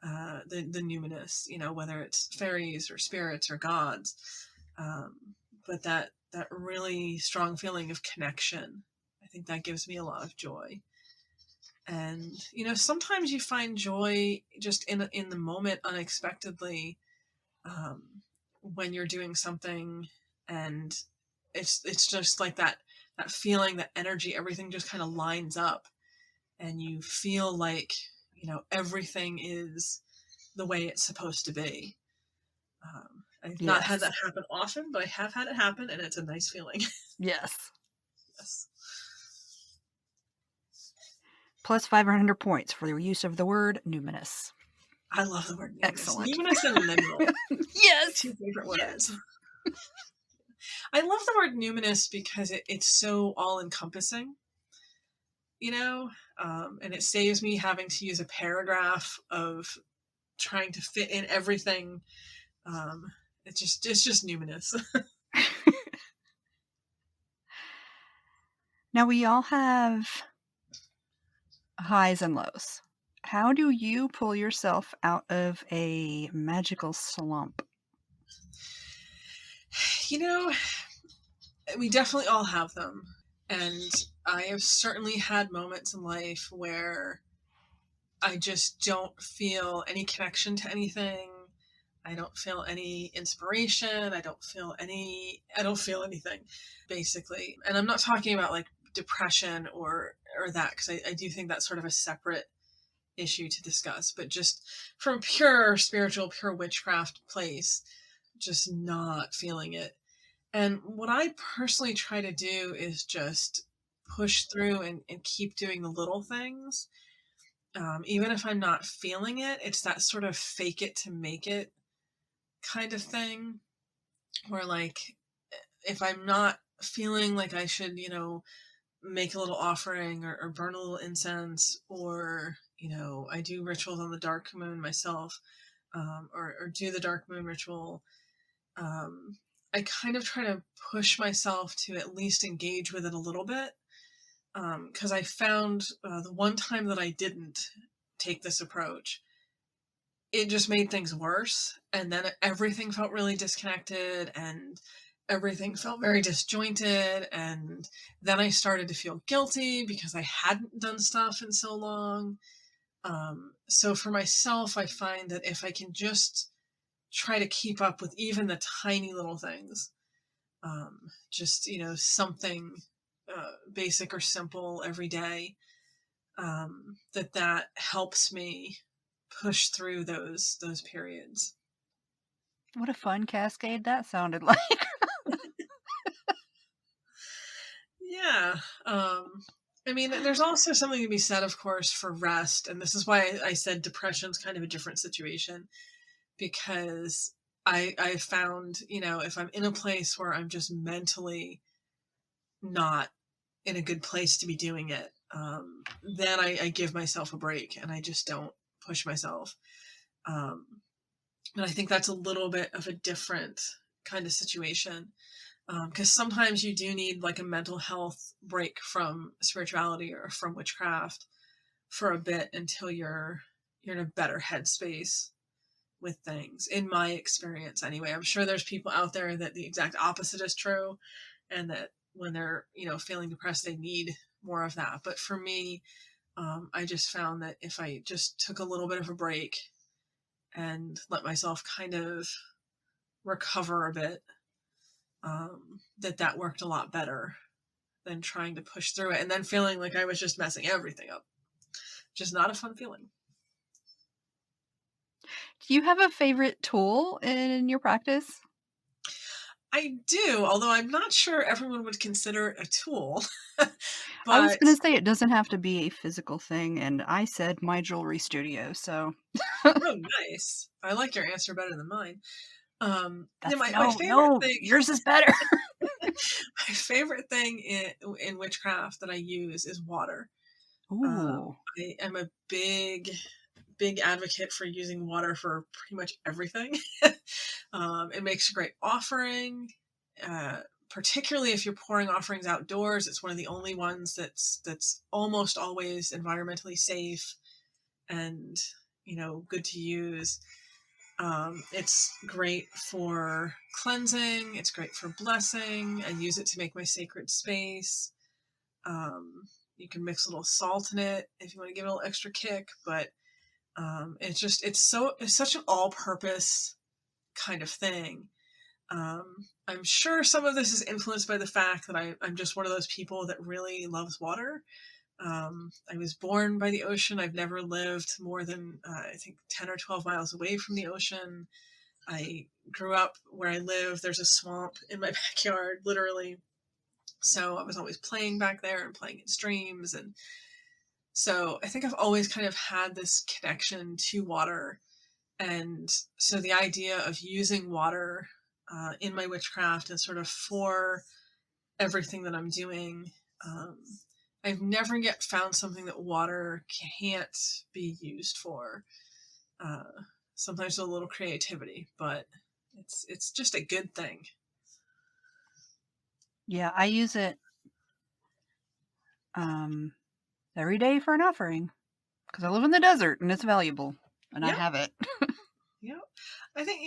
the numinous, whether it's fairies or spirits or gods, but that really strong feeling of connection. I think that gives me a lot of joy. And sometimes you find joy just in the moment unexpectedly, when you're doing something, and it's just like that feeling, that energy, everything just kind of lines up, and you feel like everything is the way it's supposed to be. I've not had that happen often, but I have had it happen, and it's a nice feeling. Yes. Yes. Plus 500 points for the use of the word numinous. I love the word numinous. Excellent. Numinous and liminal. Yes. 2 favorite words. I love the word numinous because it's so all-encompassing, and it saves me having to use a paragraph of trying to fit in everything. It's just numinous. Now, we all have highs and lows. How do you pull yourself out of a magical slump? We definitely all have them. And I have certainly had moments in life where I just don't feel any connection to anything. I don't feel any inspiration. I don't feel anything, basically. And I'm not talking about like depression or that, because I do think that's sort of a separate issue to discuss, but just from pure spiritual, pure witchcraft place, just not feeling it. And what I personally try to do is just push through and keep doing the little things. Even if I'm not feeling it, it's that sort of fake it to make it kind of thing, where like, if I'm not feeling like I should, make a little offering or burn a little incense, or, I do rituals on the dark moon myself, or do the dark moon ritual. I kind of try to push myself to at least engage with it a little bit, because I found the one time that I didn't take this approach, it just made things worse, and then everything felt really disconnected, and everything felt very disjointed, and then I started to feel guilty because I hadn't done stuff in so long. So for myself, I find that if I can just try to keep up with even the tiny little things, just something basic or simple every day, that helps me push through those periods. What a fun cascade that sounded like. Yeah. I mean, there's also something to be said, of course, for rest. And this is why I said depression's kind of a different situation, because I found, if I'm in a place where I'm just mentally not in a good place to be doing it, then I give myself a break and I just don't push myself. Um, and I think that's a little bit of a different kind of situation, because sometimes you do need like a mental health break from spirituality or from witchcraft for a bit until you're in a better headspace with things, in my experience anyway. I'm sure there's people out there that the exact opposite is true, and that when they're feeling depressed they need more of that. But for me, I just found that if I just took a little bit of a break and let myself kind of recover a bit, that worked a lot better than trying to push through it and then feeling like I was just messing everything up. Just not a fun feeling. Do you have a favorite tool in your practice? I do, although I'm not sure everyone would consider it a tool. I was But going to say it doesn't have to be a physical thing, and I said my jewelry studio, so. oh, nice. I like your answer better than mine. That's My favorite no, thing, yours is better. my favorite thing in witchcraft that I use is water. Ooh. I am a big advocate for using water for pretty much everything. It makes a great offering, particularly if you're pouring offerings outdoors. It's one of the only ones that's almost always environmentally safe and good to use. It's great for cleansing. It's great for blessing. I use it to make my sacred space. You can mix a little salt in it if you want to give it a little extra kick, but it's such an all-purpose kind of thing. I'm sure some of this is influenced by the fact that I'm just one of those people that really loves water. I was born by the ocean. I've never lived more than I think 10 or 12 miles away from the ocean. I grew up where I live. There's a swamp in my backyard, literally. So I was always playing back there and playing in streams. And so I think I've always kind of had this connection to water. And so the idea of using water in my witchcraft and sort of for everything that I'm doing, I've never yet found something that water can't be used for. Sometimes with a little creativity, but it's just a good thing. Yeah, I use it every day for an offering because I live in the desert and it's valuable and I Yep. have it. Yep. I think,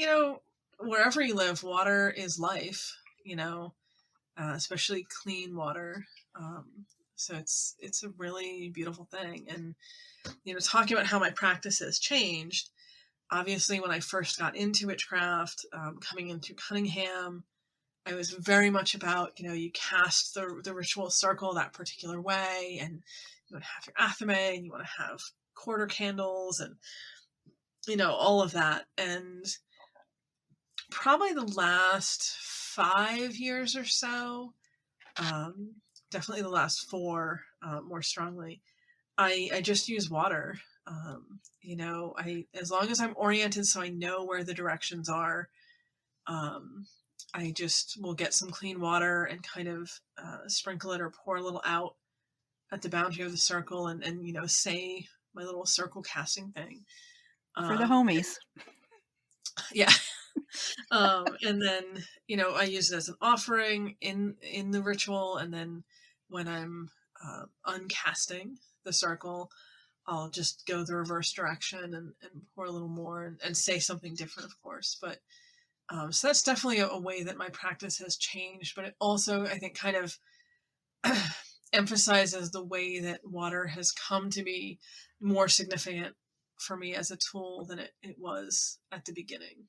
wherever you live, water is life, especially clean water. So it's a really beautiful thing. And, talking about how my practice has changed, obviously when I first got into witchcraft, coming into Cunningham, I was very much about, you cast the ritual circle that particular way, and you want to have your athame, and you want to have quarter candles, and, all of that. And probably the last 5 years or so, definitely the last 4, more strongly, I just use water. As long as I'm oriented so I know where the directions are, I just will get some clean water and kind of sprinkle it or pour a little out at the boundary of the circle, and say my little circle casting thing. For the homies. Yeah. And then, I use it as an offering in the ritual. And then when I'm uncasting the circle, I'll just go the reverse direction and pour a little more and say something different, of course. But so that's definitely a way that my practice has changed. But it also, I think, kind of emphasizes the way that water has come to be more significant for me as a tool than it was at the beginning.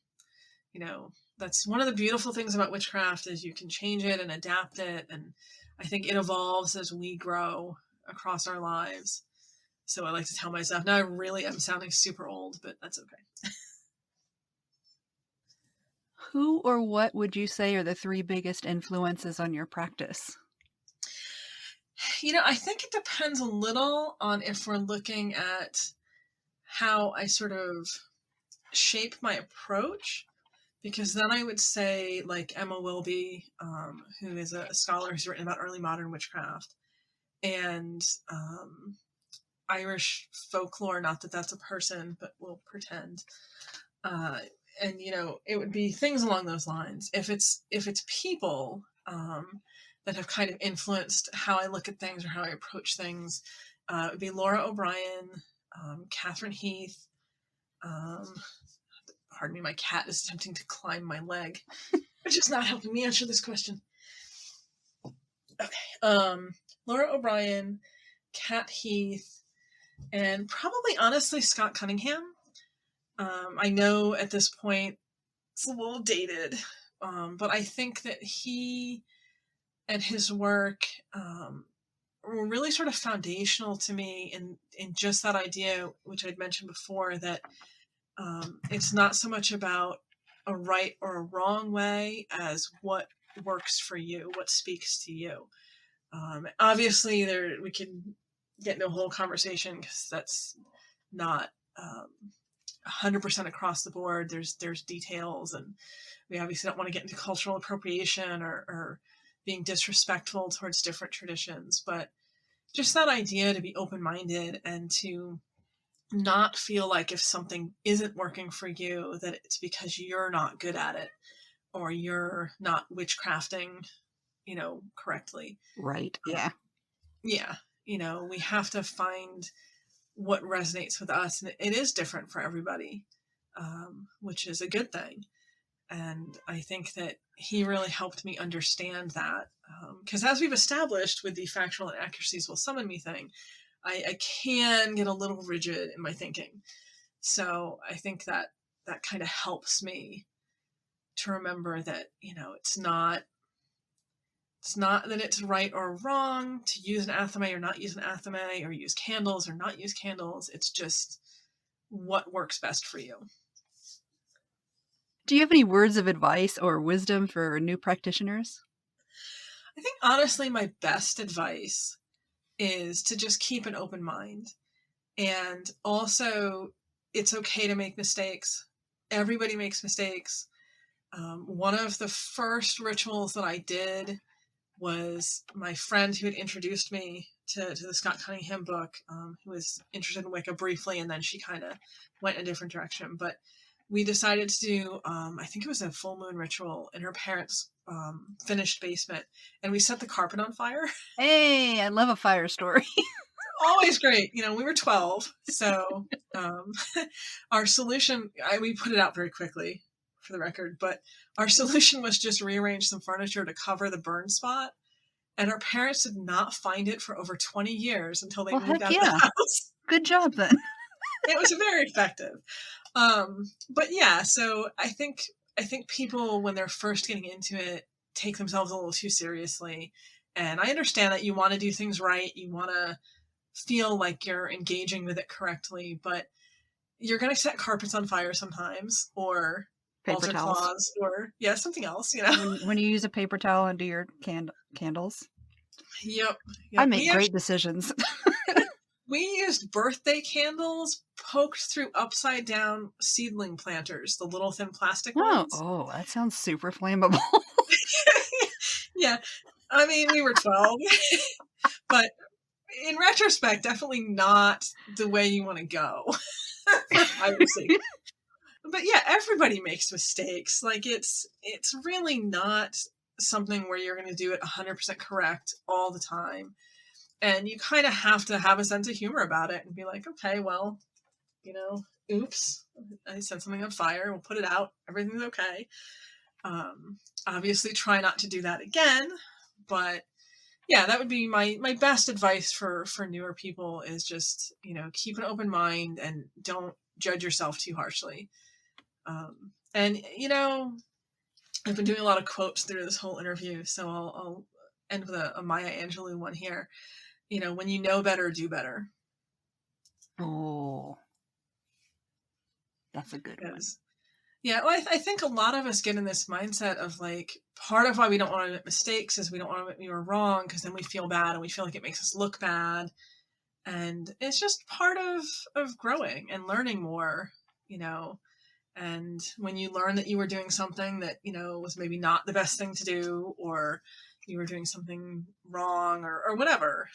That's one of the beautiful things about witchcraft is you can change it and adapt it. And I think it evolves as we grow across our lives. So I like to tell myself, now I really am sounding super old, but that's okay. Who or what would you say are the 3 biggest influences on your practice? I think it depends a little on if we're looking at how I sort of shape my approach, because then I would say like Emma Wilby, who is a scholar who's written about early modern witchcraft, and Irish folklore, not that that's a person, but we'll pretend. And it would be things along those lines. If it's people that have kind of influenced how I look at things or how I approach things, it would be Laura O'Brien, Catherine Heath. Pardon me, my cat is attempting to climb my leg, which is not helping me answer this question. Okay, Laura O'Brien, Cat Heath, and probably honestly Scott Cunningham. I know at this point it's a little dated, but I think that he and his work were really sort of foundational to me in just that idea, which I'd mentioned before, that it's not so much about a right or a wrong way as what works for you, what speaks to you. Obviously, we can get into a whole conversation because that's not 100% across the board. There's details, and we obviously don't want to get into cultural appropriation or being disrespectful towards different traditions, but just that idea to be open-minded and to not feel like if something isn't working for you that it's because you're not good at it or you're not witchcrafting correctly. Right. Yeah. Yeah, we have to find what resonates with us, and it is different for everybody, which is a good thing. And I think that he really helped me understand that, because as we've established with the factual inaccuracies will summon me thing, I can get a little rigid in my thinking. So I think that kind of helps me to remember that it's not that it's right or wrong to use an athame or not use an athame, or use candles or not use candles. It's just what works best for you. Do you have any words of advice or wisdom for new practitioners? I think honestly my best advice is to just keep an open mind. And also, it's okay to make mistakes. Everybody makes mistakes. One of the first rituals that I did was my friend who had introduced me to the Scott Cunningham book, who was interested in Wicca briefly, and then she kind of went in a different direction. But we decided to do, I think it was a full moon ritual in her parents' finished basement, and we set the carpet on fire. Hey, I love a fire story. Always great. We were 12, so our solution, we put it out very quickly for the record, but our solution was just rearrange some furniture to cover the burn spot. And our parents did not find it for over 20 years until they moved out of the house. Good job then. It was very effective. But yeah, so I think people, when they're first getting into it, take themselves a little too seriously. And I understand that you want to do things right. You want to feel like you're engaging with it correctly, but you're going to set carpets on fire sometimes, or Paper altar towels. cloths, or something else, When you use a paper towel under your candles. Yep. I make great decisions. We used birthday candles poked through upside down seedling planters, the little thin plastic ones. Oh, that sounds super flammable. Yeah. I mean, we were 12. But in retrospect, definitely not the way you want to go. I would say. But yeah, everybody makes mistakes. Like it's really not something where you're going to do it 100% correct all the time. And you kind of have to have a sense of humor about it and be like, okay, well, oops, I set something on fire. We'll put it out. Everything's okay. Obviously try not to do that again, but yeah, that would be my best advice for newer people, is just, keep an open mind and don't judge yourself too harshly. And I've been doing a lot of quotes through this whole interview, so I'll end with a Maya Angelou one here. When you know better, do better. Oh, that's a good one. Yeah, well, I think a lot of us get in this mindset of like, part of why we don't want to make mistakes is we don't want to admit we were wrong, because then we feel bad and we feel like it makes us look bad. And it's just part of growing and learning more, and when you learn that you were doing something that, was maybe not the best thing to do, or you were doing something wrong, or whatever,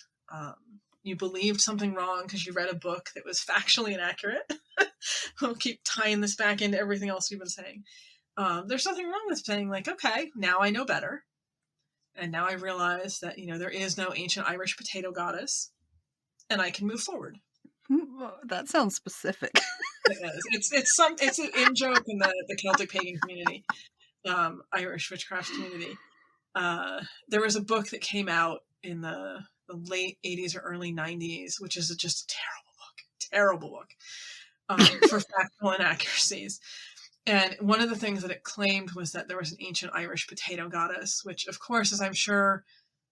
you believed something wrong because you read a book that was factually inaccurate. We'll keep tying this back into everything else we've been saying. There's nothing wrong with saying like, okay, now I know better. And now I realize that, there is no ancient Irish potato goddess, and I can move forward. That sounds specific. It is. It's an in-joke in the Celtic pagan community, Irish witchcraft community. There was a book that came out in the late 80s or early 90s, which is just a terrible book, for factual inaccuracies. And one of the things that it claimed was that there was an ancient Irish potato goddess, which, of course, as I'm sure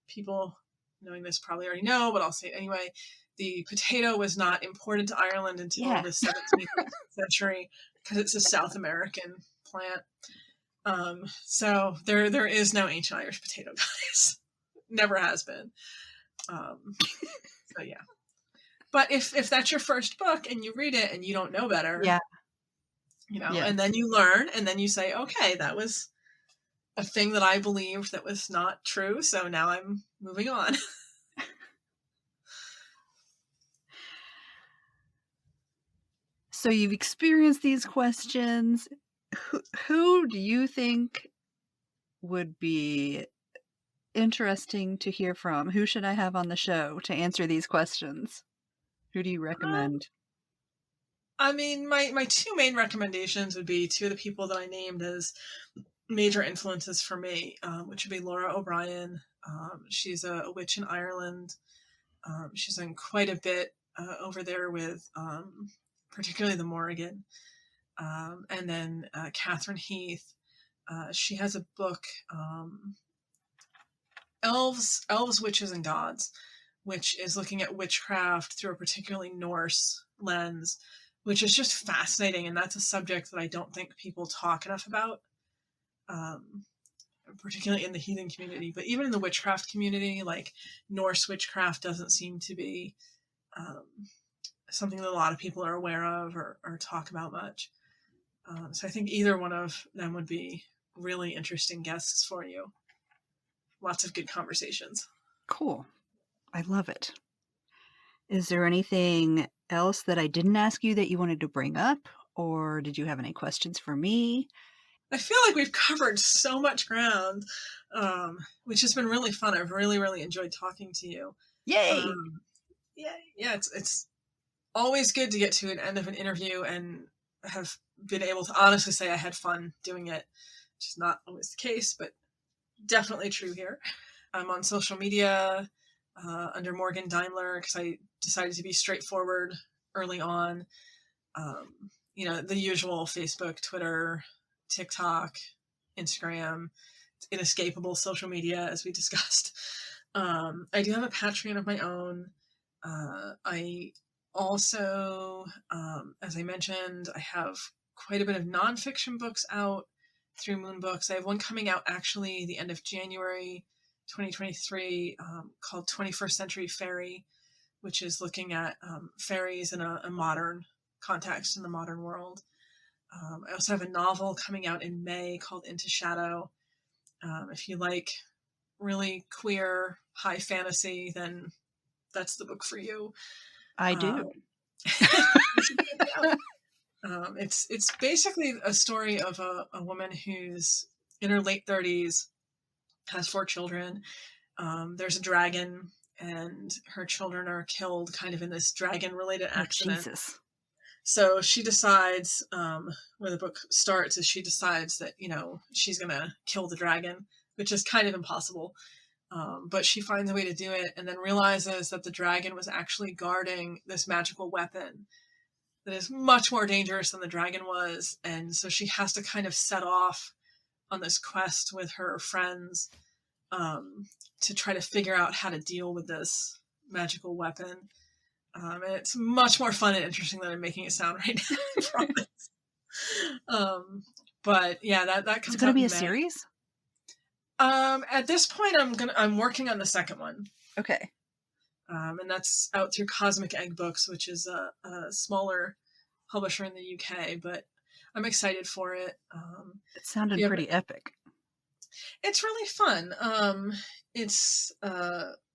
people knowing this probably already know, but I'll say it anyway. The potato was not imported to Ireland until the 17th century, because it's a South American plant. So there is no ancient Irish potato goddess. Never has been. So yeah. But if that's your first book and you read it and you don't know better, and then you learn, and then you say, okay, that was a thing that I believed that was not true, so now I'm moving on. So you've experienced these questions. Who do you think would be interesting to hear from? Who should I have on the show to answer these questions? Who do you recommend? I mean, my two main recommendations would be two of the people that I named as major influences for me, which would be Laura O'Brien. She's a witch in Ireland. She's done quite a bit over there with particularly the Morrigan. And then Catherine Heath. She has a book, Elves, Witches, and Gods, which is looking at witchcraft through a particularly Norse lens, which is just fascinating. And that's a subject that I don't think people talk enough about, particularly in the heathen community. But even in the witchcraft community, like, Norse witchcraft doesn't seem to be something that a lot of people are aware of or talk about much. So I think either one of them would be really interesting guests for you. Lots of good conversations. Cool. I love it. Is there anything else that I didn't ask you that you wanted to bring up? Or did you have any questions for me? I feel like we've covered so much ground, which has been really fun. I've really, really enjoyed talking to you. Yay! Yeah, it's always good to get to an end of an interview and have been able to honestly say I had fun doing it, which is not always the case, but definitely true here. I'm on social media under Morgain Daimler, because I decided to be straightforward early on. The usual: Facebook, Twitter, TikTok, Instagram, inescapable social media, as we discussed. I do have a Patreon of my own. I also, as I mentioned, I have quite a bit of nonfiction books out through Moon Books. I have one coming out actually the end of January 2023, called 21st Century Fairy, which is looking at fairies in a modern context in the modern world. I also have a novel coming out in May called Into Shadow. If you like really queer high fantasy, then that's the book for you. I do. It's basically a story of a woman who's in her late 30s, has 4 children. There's a dragon, and her children are killed kind of in this dragon-related accident. Jesus. So she decides, where the book starts is she decides that, she's going to kill the dragon, which is kind of impossible. But she finds a way to do it, and then realizes that the dragon was actually guarding this magical weapon that is much more dangerous than the dragon was. And so she has to kind of set off on this quest with her friends to try to figure out how to deal with this magical weapon. And it's much more fun and interesting than I'm making it sound right now, I promise. But yeah, that Is it comes going out to be in a May. series? At this point, I'm working on the second one. Okay. And that's out through Cosmic Egg Books, which is a smaller publisher in the UK, but I'm excited for it. It sounded pretty epic. It's really fun. It's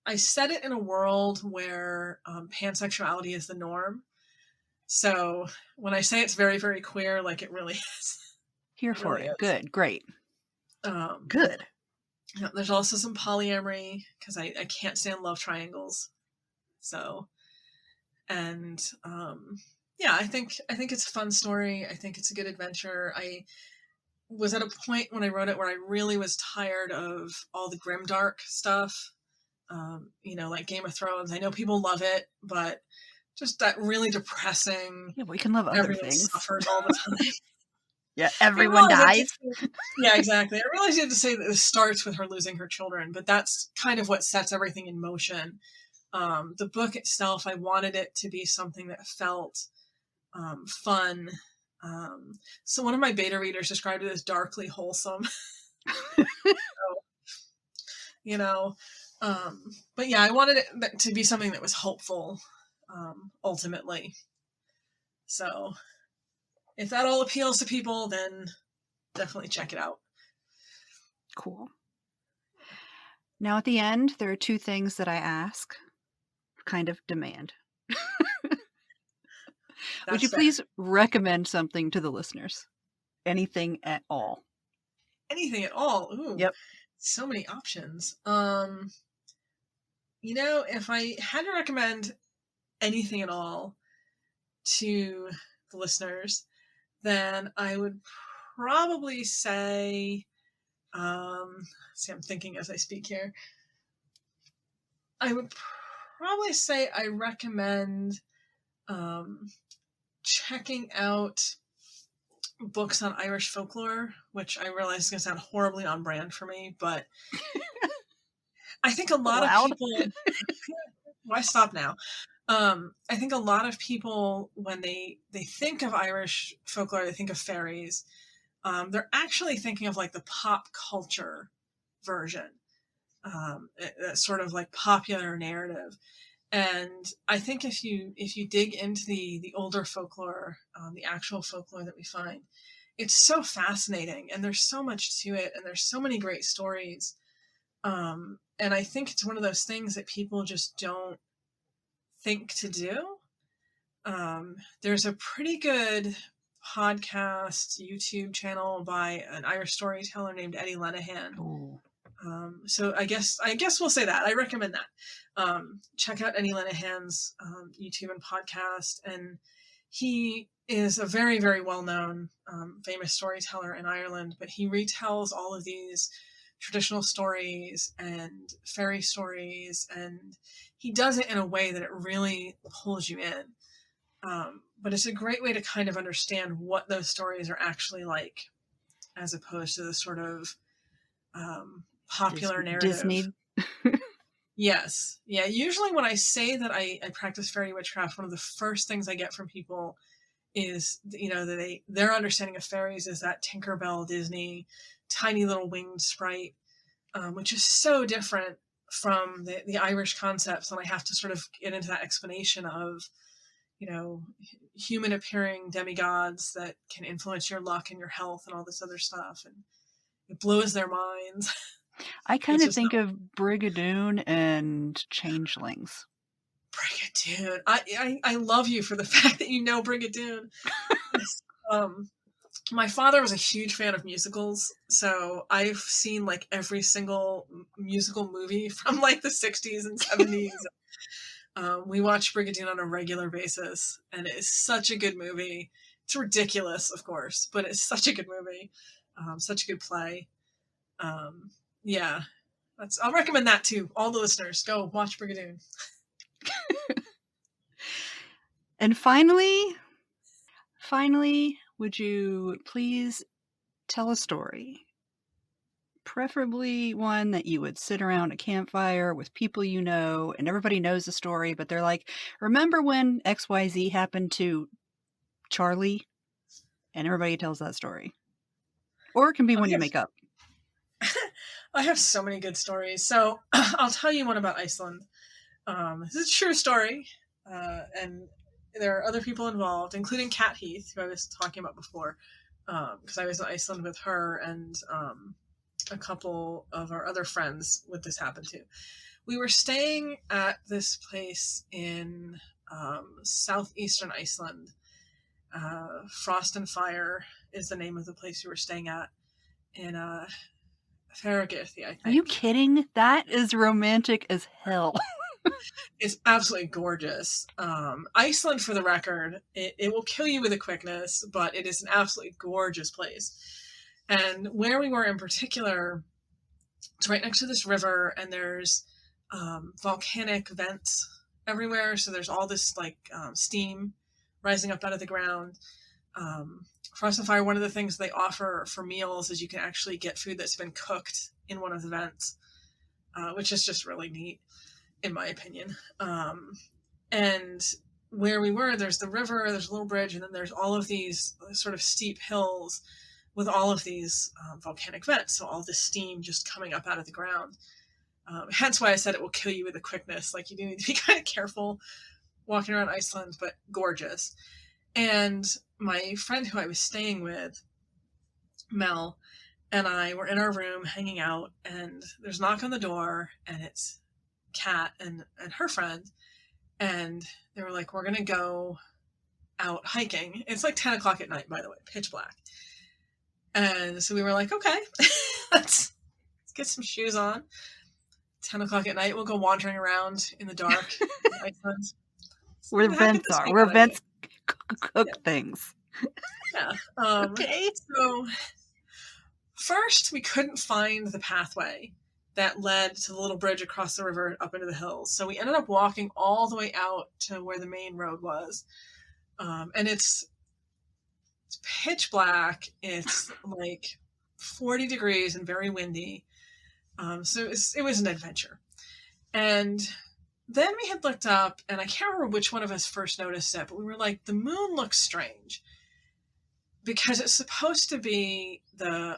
I set it in a world where pansexuality is the norm. So when I say it's very, very queer, like it really is. Here for it. Good. Great. Good. There's also some polyamory because I can't stand love triangles. So, and yeah, I think it's a fun story. I think it's a good adventure. I was at a point when I wrote it where I really was tired of all the grimdark stuff. Like Game of Thrones. I know people love it, but just that really depressing. Yeah, we can love other everyone things. Suffers all the time. Yeah, everyone dies. Yeah, exactly. I realize you have to say that this starts with her losing her children, but that's kind of what sets everything in motion. The book itself, I wanted it to be something that felt fun. So one of my beta readers described it as darkly wholesome. But yeah, I wanted it to be something that was hopeful, ultimately. So if that all appeals to people, then definitely check it out. Cool. Now at the end, there are two things that I ask, kind of demand. Would you please recommend something to the listeners? Anything at all? Anything at all? Ooh. Yep. So many options. If I had to recommend anything at all to the listeners, then I would probably say, I'm thinking as I speak here. I would probably say I recommend checking out books on Irish folklore, which I realize is going to sound horribly on brand for me, but I think a lot of people... Why stop now? I think a lot of people, when they think of Irish folklore, they think of fairies. They're actually thinking of like the pop culture version, sort of like popular narrative. And I think if you dig into the older folklore, the actual folklore that we find, it's so fascinating, and there's so much to it, and there's so many great stories. And I think it's one of those things that people just don't think to do. There's a pretty good podcast YouTube channel by an Irish storyteller named Eddie Lenihan. Ooh. So I guess we'll say that. I recommend that. Check out Eddie Lenihan's YouTube and podcast, and he is a very, very well-known, famous storyteller in Ireland, but he retells all of these traditional stories and fairy stories, and he does it in a way that it really pulls you in. But it's a great way to kind of understand what those stories are actually like, as opposed to the sort of popular narrative. Disney. Yes. Yeah. Usually when I say that I practice fairy witchcraft, one of the first things I get from people is, that their understanding of fairies is that Tinkerbell Disney tiny little winged sprite, which is so different from the Irish concepts. And I have to sort of get into that explanation of, human appearing demigods that can influence your luck and your health and all this other stuff. And it blows their minds. I kind of think of Brigadoon and Changelings. Brigadoon. I love you for the fact that you know Brigadoon. My father was a huge fan of musicals, so I've seen like every single musical movie from like the 60s and 70s. We watch Brigadoon on a regular basis, and it is such a good movie. It's ridiculous, of course, but it's such a good movie. Such a good play. Yeah, I'll recommend that to all the listeners. Go watch Brigadoon. And finally, would you please tell a story preferably one that you would sit around a campfire with people you know, and everybody knows the story, but they're like, remember when XYZ happened to Charlie? And everybody tells that story. Or it can be one you make up. I have so many good stories. So I'll tell you one about Iceland. This is a true story. And there are other people involved, including Kat Heath, who I was talking about before, because I was in Iceland with her and a couple of our other friends would this happen to. We were staying at this place in southeastern Iceland. Frost and Fire is the name of the place we were staying at in Farragithi, I think. Are you kidding? That is romantic as hell. It's absolutely gorgeous. Iceland, for the record, it will kill you with a quickness, but it is an absolutely gorgeous place. And where we were in particular, it's right next to this river, and there's volcanic vents everywhere. So there's all this like steam rising up out of the ground. Frost and Fire, one of the things they offer for meals is you can actually get food that's been cooked in one of the vents, which is just really neat, in my opinion. And where we were, there's the river, there's a little bridge, and then there's all of these sort of steep hills with all of these volcanic vents. So all this steam just coming up out of the ground. Hence why I said it will kill you with a quickness. Like, you do need to be kind of careful walking around Iceland, but gorgeous. And my friend who I was staying with, Mel, and I were in our room hanging out, and there's a knock on the door, and it's Kat and her friend, and they were like, we're going to go out hiking. It's like 10 o'clock at night, by the way, pitch black. And so we were like, okay, let's get some shoes on. 10 o'clock at night, we'll go wandering around in the dark in Iceland. Where vents are. Where vents cook things. Yeah. Okay. So first, we couldn't find the pathway that led to the little bridge across the river up into the hills. So we ended up walking all the way out to where the main road was. And it's pitch black. It's like 40 degrees and very windy. So it was an adventure. And then we had looked up, and I can't remember which one of us first noticed it, but we were like, the moon looks strange. Because it's supposed to be the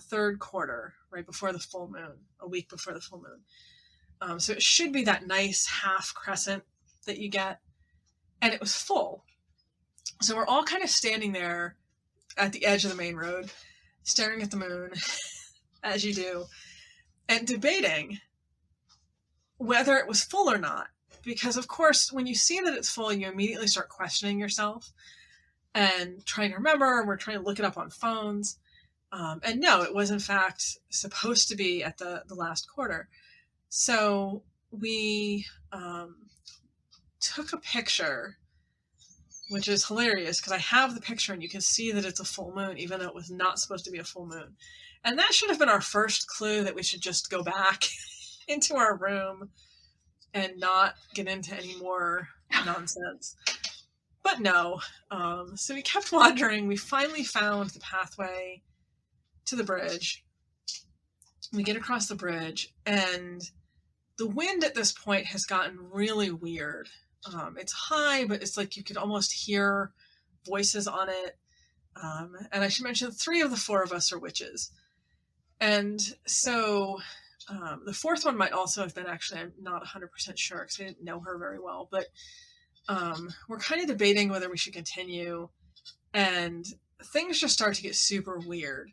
third quarter, right before the full moon, a week before the full moon. So it should be that nice half crescent that you get. And it was full. So we're all kind of standing there at the edge of the main road, staring at the moon, as you do, and debating whether it was full or not. Because, of course, when you see that it's full, you immediately start questioning yourself and trying to remember, and we're trying to look it up on phones. And no, it was in fact supposed to be at the last quarter. So we took a picture, which is hilarious because I have the picture and you can see that it's a full moon, even though it was not supposed to be a full moon. And that should have been our first clue that we should just go back into our room and not get into any more nonsense. But no. So we kept wandering. We finally found the pathway to the bridge. We get across the bridge, and the wind at this point has gotten really weird. It's high, but it's like you could almost hear voices on it. And I should mention 3 of the 4 of us are witches. And so the fourth one might also have been, actually, I'm not 100% sure because I didn't know her very well, but we're kind of debating whether we should continue, and things just start to get super weird.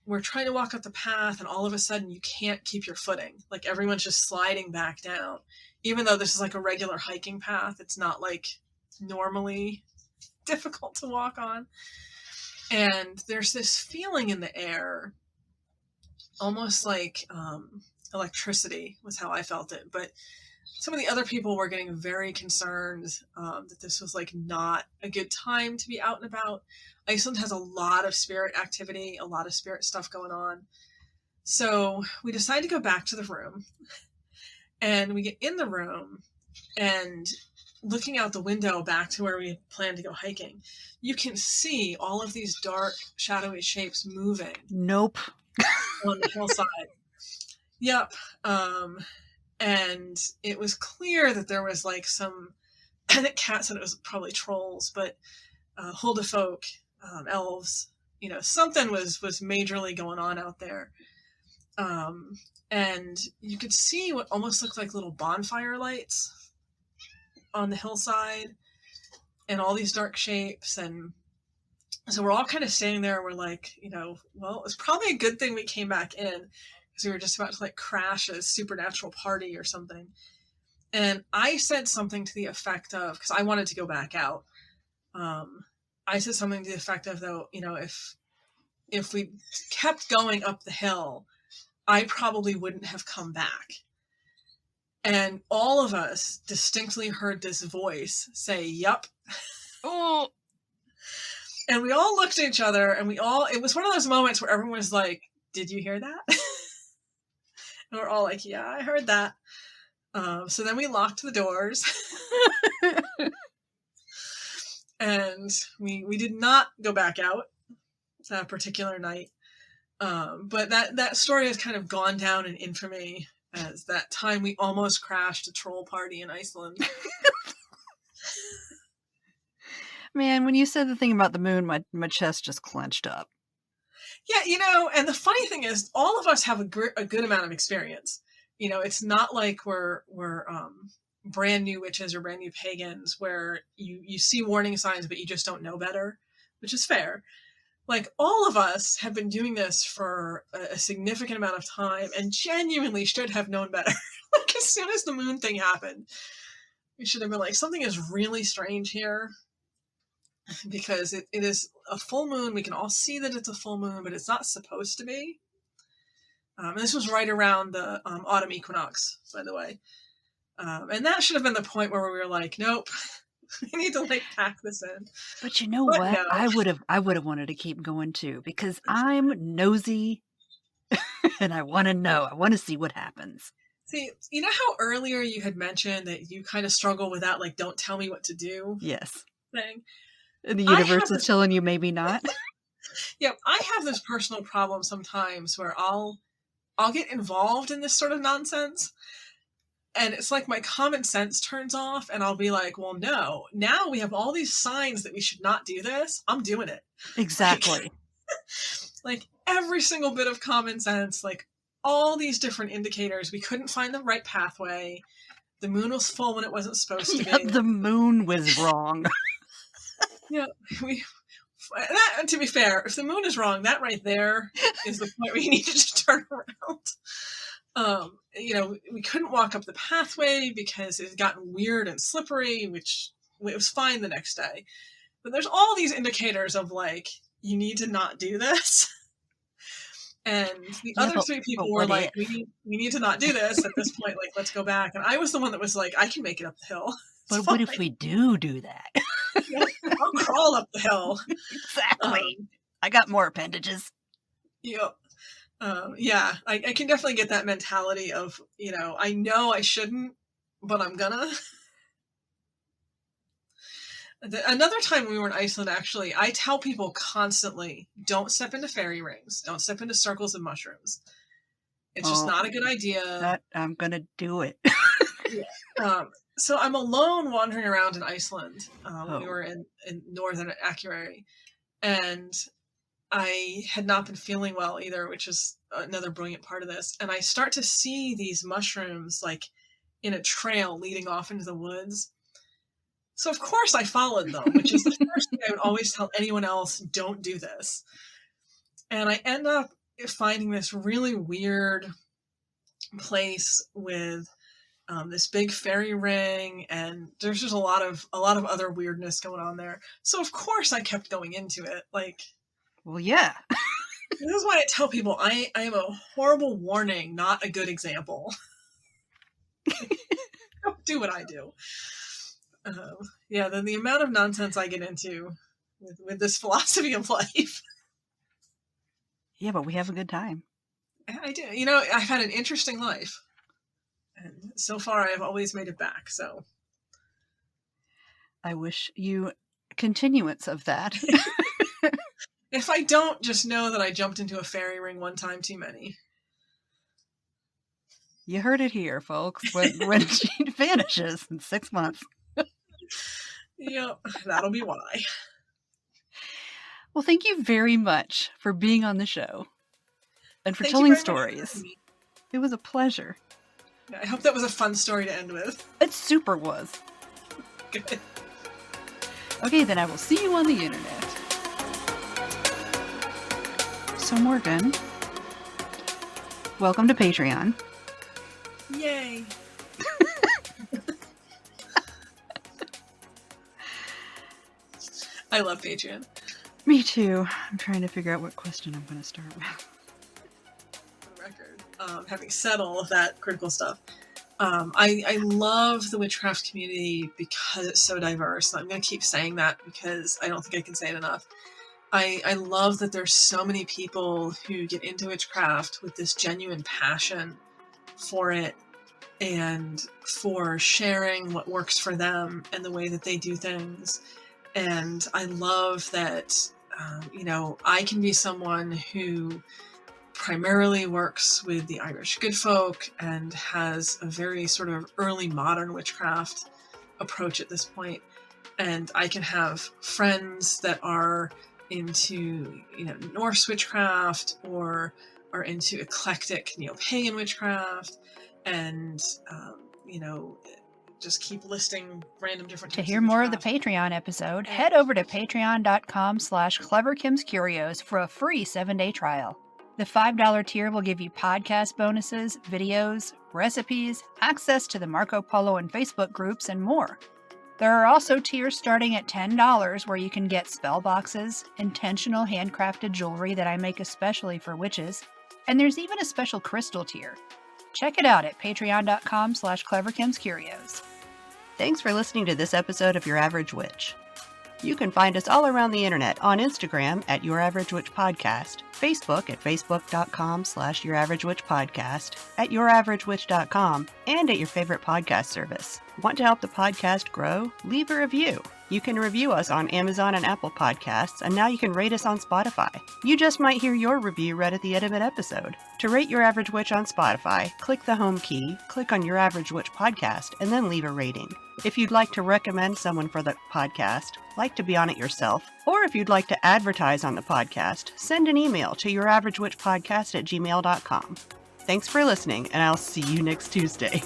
We're trying to walk up the path, and all of a sudden you can't keep your footing. Like, everyone's just sliding back down. Even though this is like a regular hiking path, it's not like normally difficult to walk on. And there's this feeling in the air, almost like electricity was how I felt it. But some of the other people were getting very concerned that this was like not a good time to be out and about. Iceland has a lot of spirit activity, a lot of spirit stuff going on. So we decide to go back to the room, and we get in the room, and looking out the window back to where we had planned to go hiking, you can see all of these dark, shadowy shapes moving. Nope. on the hillside. Yep. And it was clear that there was like some, I think Kat said it was probably trolls, but Hulda folk, elves, something was majorly going on out there. And you could see what almost looked like little bonfire lights on the hillside and all these dark shapes. And so we're all kind of standing there. We're like, well, it's probably a good thing we came back in because we were just about to like crash a supernatural party or something. And I said something to the effect of, because I wanted to go back out. I said something to the effect of, though, if we kept going up the hill, I probably wouldn't have come back. And all of us distinctly heard this voice say, "Yup." Oh. And we all looked at each other, and it was one of those moments where everyone was like, "Did you hear that?" And we're all like, "Yeah, I heard that." So then we locked the doors. And we did not go back out that particular night. But that story has kind of gone down in infamy as that time we almost crashed a troll party in Iceland. Man, when you said the thing about the moon, my chest just clenched up. Yeah, and the funny thing is, all of us have a good amount of experience. It's not like we're brand new witches or brand new pagans where you see warning signs, but you just don't know better, which is fair. Like, all of us have been doing this for a significant amount of time and genuinely should have known better. Like, as soon as the moon thing happened, we should have been like, something is really strange here. Because it is a full moon. We can all see that it's a full moon, but it's not supposed to be. And this was right around the autumn equinox, by the way. And that should have been the point where we were like, nope. We need to like pack this in. But you know what? No. I would have wanted to keep going too because I'm nosy and I want to know. I want to see what happens. See, you know how earlier you had mentioned that you kind of struggle with that, like, don't tell me what to do? Yes. Thing. And the universe is telling you maybe not. Yeah, I have this personal problem sometimes where I'll get involved in this sort of nonsense. And it's like my common sense turns off and I'll be like, well, no, now we have all these signs that we should not do this. I'm doing it. Exactly. Like every single bit of common sense, like all these different indicators. We couldn't find the right pathway. The moon was full when it wasn't supposed to be. The moon was wrong. Yeah, to be fair, if the moon is wrong, that right there is the point where you need to just turn around. We couldn't walk up the pathway because it had gotten weird and slippery, which it was fine the next day. But there's all these indicators of like, you need to not do this. And the other three people were like, we need to not do this at this point. Like, let's go back. And I was the one that was like, I can make it up the hill. But what if we do that? I'll crawl up the hill. Exactly. I got more appendages. Yep. Yeah, I can definitely get that mentality of, I know I shouldn't, but I'm gonna. Another time we were in Iceland, actually, I tell people constantly, don't step into fairy rings. Don't step into circles of mushrooms. It's just not a good idea. I'm going to do it. Yeah. So I'm alone wandering around in Iceland. We were in northern Akureyri. And I had not been feeling well either, which is another brilliant part of this. And I start to see these mushrooms like in a trail leading off into the woods. So of course I followed them, which is the first thing I would always tell anyone else, don't do this. And I end up finding this really weird place with this big fairy ring, and there's just a lot of other weirdness going on there. So of course I kept going into it. Like, well, yeah. This is why I tell people I am a horrible warning, not a good example. Don't do what I do. Yeah, then the amount of nonsense I get into with this philosophy of life. Yeah, but we have a good time. I do. I've had an interesting life. And so far, I've always made it back, so. I wish you continuance of that. If I don't, just know that I jumped into a fairy ring one time too many. You heard it here, folks. When she vanishes in 6 months. Yep, that'll be why. Well, thank you very much for being on the show and for Thank you telling very much for stories. having me. It was a pleasure. Yeah, I hope that was a fun story to end with. It super was. Good. Okay, then I will see you on the internet. So, Morgan, welcome to Patreon. Yay. I love Patreon. Me too. I'm trying to figure out what question I'm going to start with. For the record, having said all of that critical stuff, I love the witchcraft community because it's so diverse. I'm going to keep saying that because I don't think I can say it enough. I love that there's so many people who get into witchcraft with this genuine passion for it and for sharing what works for them and the way that they do things. And I love that, I can be someone who primarily works with the Irish good folk and has a very sort of early modern witchcraft approach at this point. And I can have friends that are into, Norse witchcraft or are into eclectic neo-pagan witchcraft and, just keep listing random different To types hear of more of the witchcraft. Patreon episode, head over to patreon.com/cleverkimscurios for a free 7-day trial. The $5 tier will give you podcast bonuses, videos, recipes, access to the Marco Polo and Facebook groups, and more. There are also tiers starting at $10 where you can get spell boxes, intentional handcrafted jewelry that I make especially for witches, and there's even a special crystal tier. Check it out at patreon.com/cleverkimscurios. Thanks for listening to this episode of Your Average Witch. You can find us all around the internet on Instagram at Your Average Witch Podcast, Facebook at facebook.com/YourAverageWitchPodcast, at YourAverageWitch.com, and at your favorite podcast service. Want to help the podcast grow? Leave a review. You can review us on Amazon and Apple Podcasts, and now you can rate us on Spotify. You just might hear your review read at the end of an episode. To rate Your Average Witch on Spotify, click the home key, click on Your Average Witch Podcast, and then leave a rating. If you'd like to recommend someone for the podcast, like to be on it yourself, or if you'd like to advertise on the podcast, send an email to YourAverageWitchPodcast@gmail.com. Thanks for listening, and I'll see you next Tuesday.